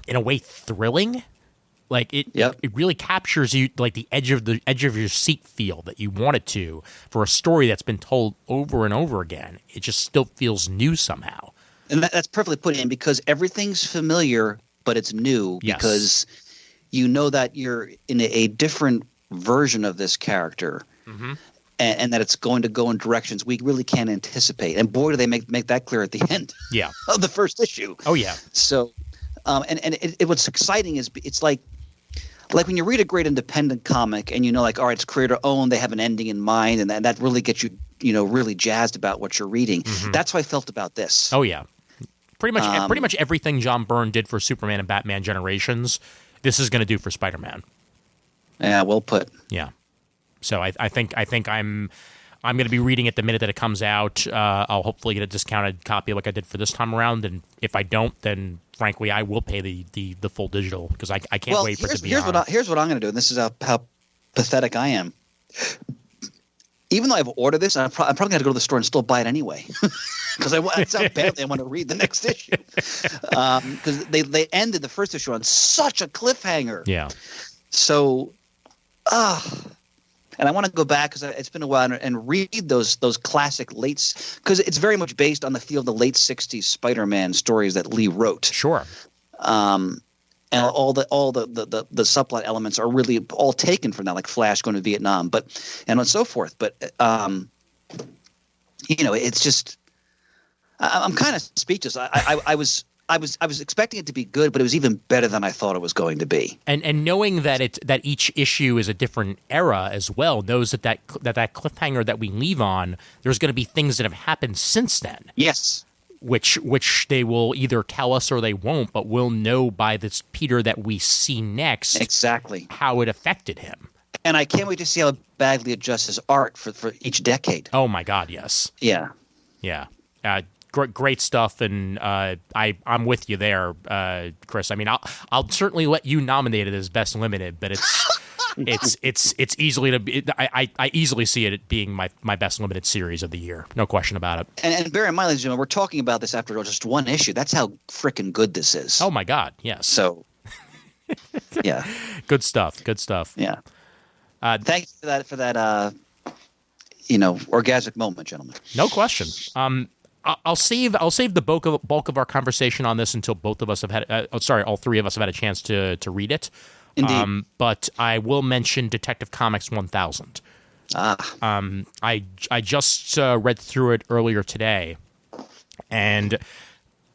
in a way thrilling. Like it really captures you, like the edge of your seat feel that you want it to for a story that's been told over and over again. It just still feels new somehow. And that's perfectly put in because everything's familiar, but it's new because you know that you're in a different version of this character. Mm-hmm. And that it's going to go in directions we really can't anticipate. And boy, do they make that clear at the end of the first issue. Oh, yeah. So, what's exciting is it's like when you read a great independent comic and all like, all right, it's creator-owned, they have an ending in mind, and that really gets you, really jazzed about what you're reading. Mm-hmm. That's how I felt about this. Oh, yeah. Pretty much everything John Byrne did for Superman and Batman Generations, this is going to do for Spider-Man. Yeah, well put. Yeah. So I think I'm going to be reading it the minute that it comes out. I'll hopefully get a discounted copy like I did for this time around. And if I don't, then frankly I will pay the full digital because I can't wait for it to be on. Here's what I'm going to do. And this is how pathetic I am. Even though I've ordered this, I'm probably going to go to the store and still buy it anyway because that's how badly I want to read the next issue. Because they ended the first issue on such a cliffhanger. Yeah. So, and I want to go back because it's been a while and read those classic because it's very much based on the feel of the late '60s Spider-Man stories that Lee wrote. Sure. And all the subplot elements are really all taken from that, like Flash going to Vietnam, and so forth. But it's just I'm kind of speechless. I was expecting it to be good, but it was even better than I thought it was going to be. And knowing that each issue is a different era as well, knows that cliffhanger that we leave on, there's going to be things that have happened since then. Yes. Which they will either tell us or they won't, but we'll know by this Peter that we see next exactly how it affected him. And I can't wait to see how Bagley adjusts his art for each decade. Oh my God, yes. Yeah. Yeah. Great stuff, and I'm with you there, Chris. I mean, I'll certainly let you nominate it as Best Limited, but it's easily to be. I easily see it being my Best Limited series of the year, no question about it. And bear in mind, ladies and gentlemen, we're talking about this after just one issue. That's how freaking good this is. Oh my God, yes. So, yeah, good stuff. Good stuff. Yeah. Thanks for that. Orgasmic moment, gentlemen. No question. I'll save the bulk of our conversation on this until both of us have had. All three of us have had a chance to read it. Indeed. But I will mention Detective Comics 1000. I just read through it earlier today, and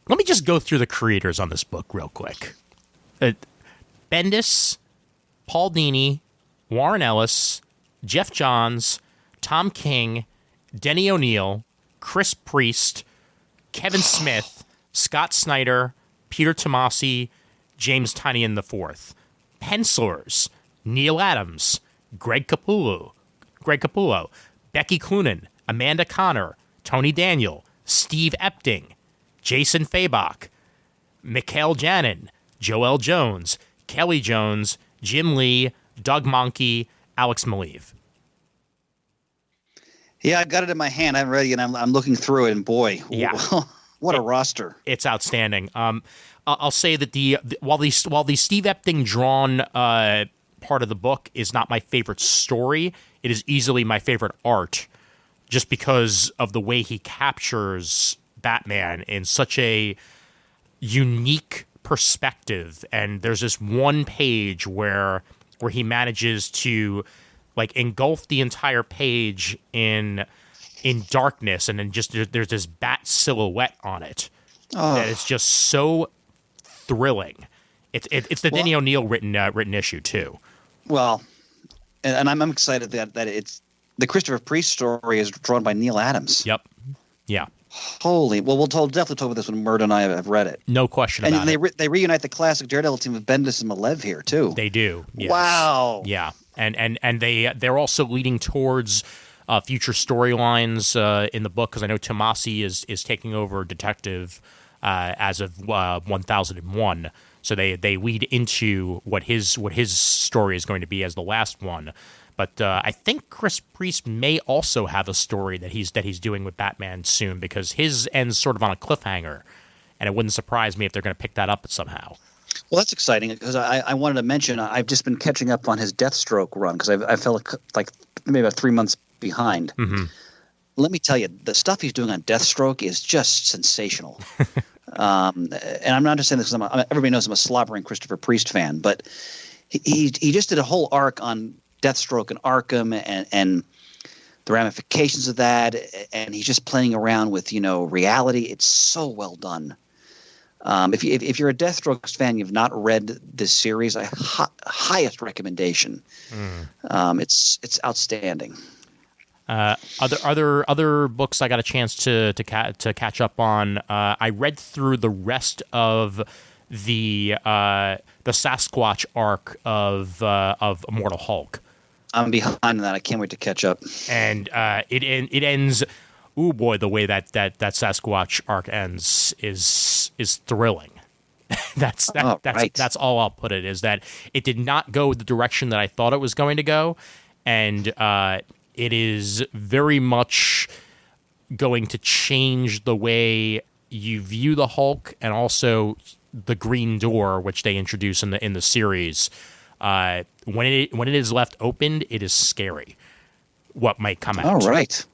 let me just go through the creators on this book real quick. Bendis, Paul Dini, Warren Ellis, Jeff Johns, Tom King, Denny O'Neil, Chris Priest, Kevin Smith, Scott Snyder, Peter Tomasi, James Tynion IV. Pencilers, Neil Adams, Greg Capullo, Becky Cloonan, Amanda Connor, Tony Daniel, Steve Epting, Jason Fabok, Mikhail Janin, Joel Jones, Kelly Jones, Jim Lee, Doug Monkey, Alex Maleev. Yeah, I've got it in my hand. I haven't read it, and I'm looking through it, and boy, what a roster! It's outstanding. I'll say that while the Steve Epting drawn part of the book is not my favorite story, it is easily my favorite art, just because of the way he captures Batman in such a unique perspective, and there's this one page where he manages to like engulf the entire page in darkness, and then just there's this bat silhouette on it that is just so thrilling. It's the Denny O'Neil written issue too. Well, and I'm excited that it's the Christopher Priest story is drawn by Neil Adams. Yep. Yeah. Holy. Well, definitely talk about this when Murd and I have read it. No question about it. And they reunite the classic Daredevil team with Bendis and Malev here too. They do. Yes. Wow. Yeah. And they're also leading towards future storylines in the book, because I know Tomasi is taking over Detective as of 1001. So they lead into what his story is going to be as the last one. But I think Chris Priest may also have a story that he's doing with Batman soon, because his ends sort of on a cliffhanger, and it wouldn't surprise me if they're going to pick that up somehow. Well, that's exciting, because I wanted to mention I've just been catching up on his Deathstroke run, because I felt like maybe about 3 months behind. Mm-hmm. Let me tell you, the stuff he's doing on Deathstroke is just sensational. And I'm not just saying this because everybody knows I'm a slobbering Christopher Priest fan, but he just did a whole arc on Deathstroke and Arkham and the ramifications of that, and he's just playing around with reality. It's so well done. If you're a Deathstroke fan, you've not read this series, highest recommendation. It's outstanding. Other books I got a chance to catch up on. I read through the rest of the Sasquatch arc of Immortal Hulk. I'm behind that. I can't wait to catch up. And it ends. Ooh boy, the way that Sasquatch arc ends is thrilling. That's all I'll put it, is that it did not go the direction that I thought it was going to go, and it is very much going to change the way you view the Hulk, and also the Green Door, which they introduce in the series. When it is left open, it is scary what might come out. All right.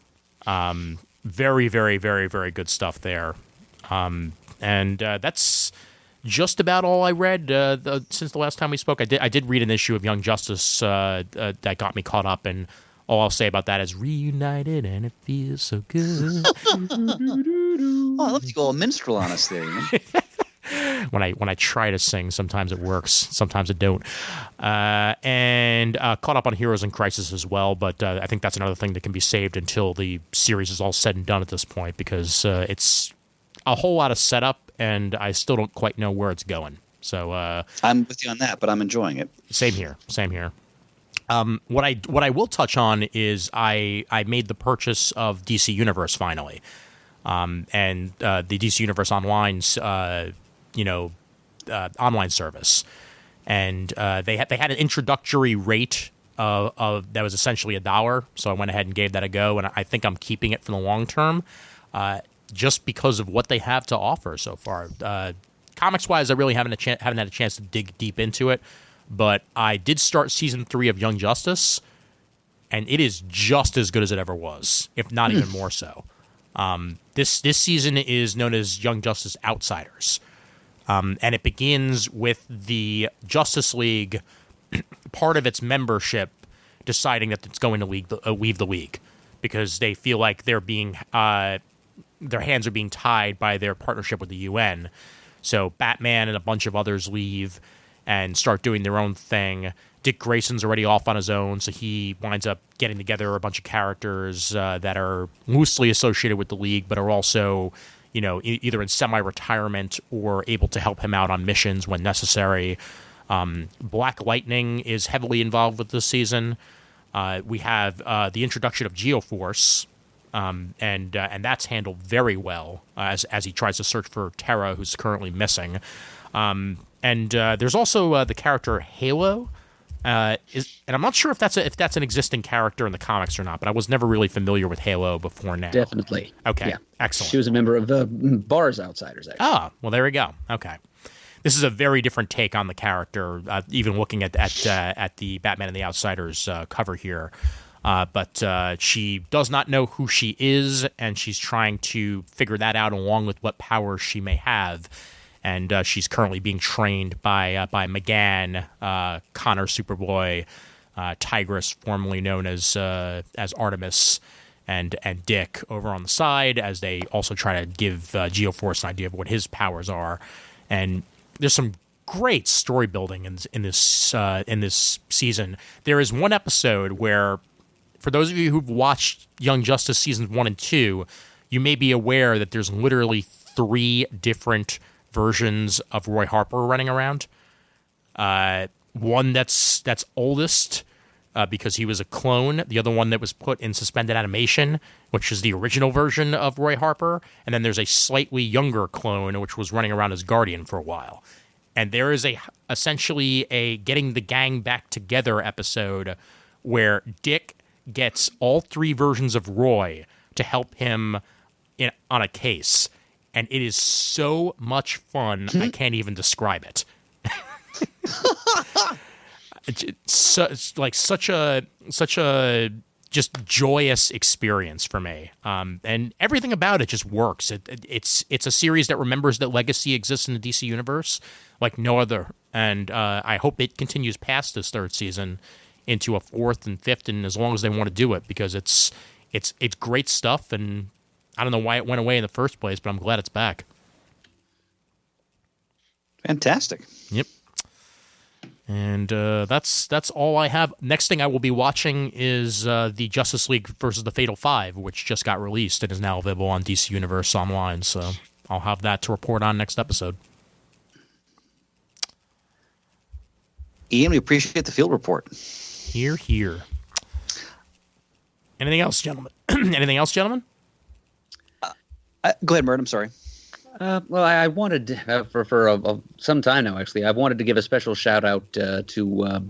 Very, very, very, very good stuff there. And that's just about all I read since the last time we spoke. I did read an issue of Young Justice that got me caught up, and all I'll say about that is reunited and it feels so good. Oh, I love to go a minstrel on us there. When I try to sing, sometimes it works, sometimes it don't. And caught up on Heroes in Crisis as well, but I think that's another thing that can be saved until the series is all said and done at this point, because it's a whole lot of setup, and I still don't quite know where it's going. So I'm with you on that, but I'm enjoying it. Same here. What I will touch on is I made the purchase of DC Universe finally, and the DC Universe Online's online service, and they had an introductory rate of that was essentially $1, so I went ahead and gave that a go, and I think I'm keeping it for the long term, just because of what they have to offer so far. Comics wise, I really haven't had a chance to dig deep into it, but I did start season 3 of Young Justice, and it is just as good as it ever was, if not even more so. This season is known as Young Justice Outsiders. And it begins with the Justice League, part of its membership, deciding that it's going to leave the league, because they feel like they're being their hands are being tied by their partnership with the UN. So Batman and a bunch of others leave and start doing their own thing. Dick Grayson's already off on his own, so he winds up getting together a bunch of characters that are loosely associated with the league, but are also, either in semi-retirement or able to help him out on missions when necessary. Black Lightning is heavily involved with this season. We have the introduction of Geoforce, and that's handled very well as he tries to search for Terra, who's currently missing. And there's also the character Halo. And I'm not sure if that's an existing character in the comics or not, but I was never really familiar with Halo before now. Definitely. Okay. Yeah. Excellent. She was a member of the Bar's Outsiders, actually. Ah, well, there we go. Okay. This is a very different take on the character, even looking at the Batman and the Outsiders cover here. But she does not know who she is, and she's trying to figure that out along with what powers she may have. and she's currently being trained by McGann, Connor Superboy, Tigress, formerly known as Artemis, and Dick over on the side, as they also try to give Geoforce an idea of what his powers are. And there's some great story building in this season. There is one episode where, for those of you who've watched Young Justice seasons 1 and 2, you may be aware that there's literally 3 different versions of Roy Harper running around. One that's oldest, because he was a clone. The other one that was put in suspended animation, which is the original version of Roy Harper. And then there's a slightly younger clone, which was running around as Guardian for a while. And there is essentially a getting the gang back together episode where Dick gets all 3 versions of Roy to help him on a case. And it is so much fun, I can't even describe it. It's like such a just joyous experience for me, and everything about it just works. It's a series that remembers that Legacy exists in the DC universe like no other, and I hope it continues past this 3rd season into a 4th and 5th, and as long as they want to do it, because it's great stuff, and I don't know why it went away in the first place, but I'm glad it's back. Fantastic. Yep. And that's all I have. Next thing I will be watching is the Justice League versus the Fatal Five, which just got released and is now available on DC Universe Online. So I'll have that to report on next episode. Ian, we appreciate the field report. Here. Anything else, gentlemen? Anything else, gentlemen? Go ahead, Murd. I'm sorry. Well, I wanted for some time now. Actually, I wanted to give a special shout out to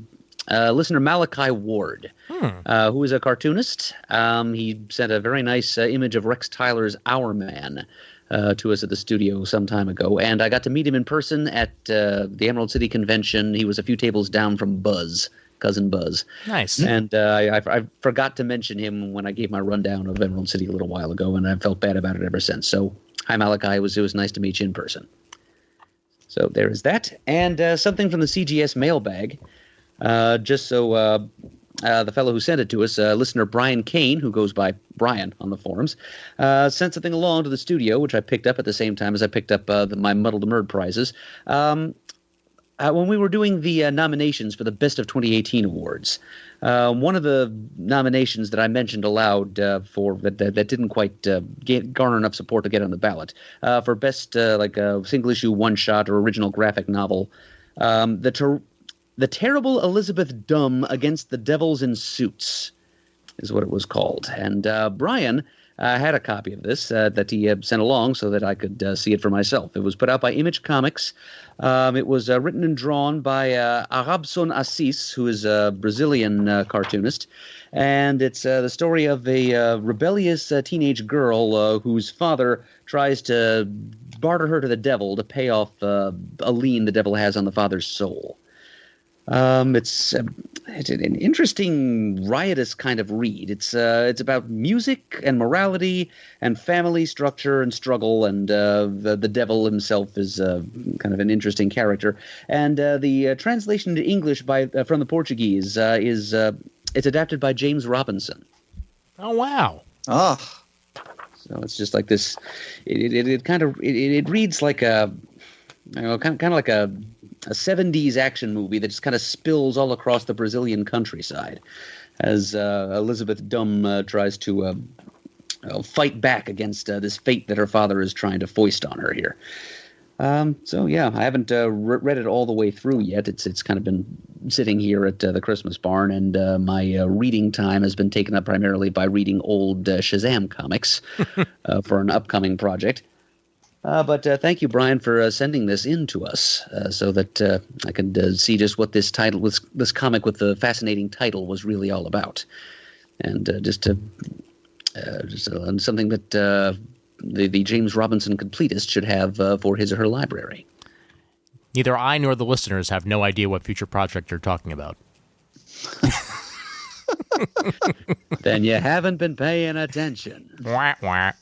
listener Malachi Ward, who is a cartoonist. He sent a very nice image of Rex Tyler's Our Man to us at the studio some time ago, and I got to meet him in person at the Emerald City Convention. He was a few tables down from Buzz. Cousin Buzz. Nice. And I forgot to mention him when I gave my rundown of Emerald City a little while ago, and I've felt bad about it ever since. So, hi, Malachi. It was nice to meet you in person. So there is that. And something from the CGS mailbag. Just so the fellow who sent it to us, listener Brian Kane, who goes by Brian on the forums, sent something along to the studio, which I picked up at the same time as I picked up my Muddle the Murd prizes. When we were doing the nominations for the Best of 2018 awards, one of the nominations that I mentioned aloud for that didn't quite garner enough support to get on the ballot for best like a single issue one shot or original graphic novel, the Terrible Elizabeth Dumb Against the Devils in Suits is what it was called, and Brian had a copy of this that he sent along so that I could see it for myself. It was put out by Image Comics. It was written and drawn by Arabson Assis, who is a Brazilian cartoonist. And it's the story of a rebellious teenage girl whose father tries to barter her to the devil to pay off a lien the devil has on the father's soul. It's an interesting, riotous kind of read. It's about music and morality and family structure and struggle, and the devil himself is kind of an interesting character. And the translation to English from the Portuguese is it's adapted by James Robinson. Oh wow! Oh, so it's just like this. It reads like a, kind of like a 70s action movie that just kind of spills all across the Brazilian countryside as Elizabeth Dumb tries to fight back against this fate that her father is trying to foist on her here. So yeah, I haven't read it all the way through yet. It's kind of been sitting here at the Christmas barn, and my reading time has been taken up primarily by reading old Shazam comics for an upcoming project. But thank you, Brian, for sending this in to us so that I could see just what this comic with the fascinating title was really all about. And just something that the James Robinson completist should have for his or her library. Neither I nor the listeners have no idea what future project you're talking about. Then you haven't been paying attention. Wah, wah.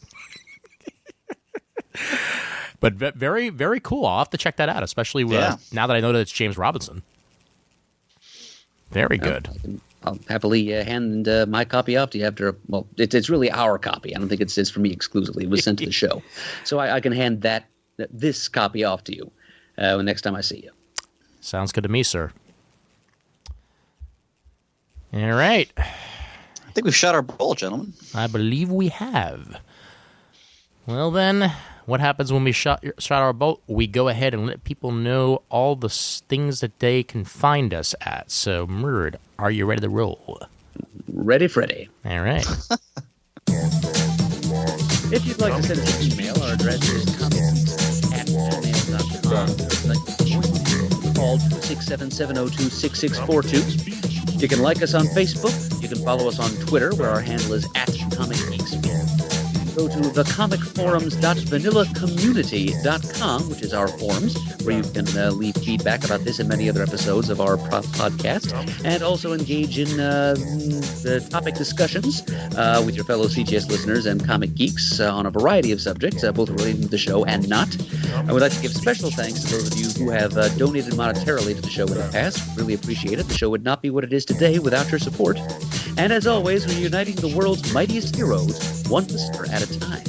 But very, very cool. I'll have to check that out, especially now that I know that it's James Robinson. Very good. I'll happily hand my copy off to you after. It's really our copy. I don't think it's for me exclusively. It was sent to the show, so I can hand this copy off to you next time I see you. Sounds good to me, sir. All right. I think we've shot our bolt, gentlemen. I believe we have. Well, then, what happens when we shot our bolt? We go ahead and let people know all the things that they can find us at. So, Murd, are you ready to roll? Ready, Freddy. All right. If you'd like to send us an email, our address is comic@gmail.com. Call 267-702-6642. You can like us on Facebook. You can follow us on Twitter, where our handle is @ComicGeeks. Go to thecomicforums.vanillacommunity.com, which is our forums, where you can leave feedback about this and many other episodes of our podcast, and also engage in the topic discussions with your fellow CGS listeners and comic geeks on a variety of subjects, both relating to the show and not. I would like to give special thanks to those of you who have donated monetarily to the show in the past. Really appreciate it. The show would not be what it is today without your support. And as always, we're uniting the world's mightiest heroes, one listener at a time.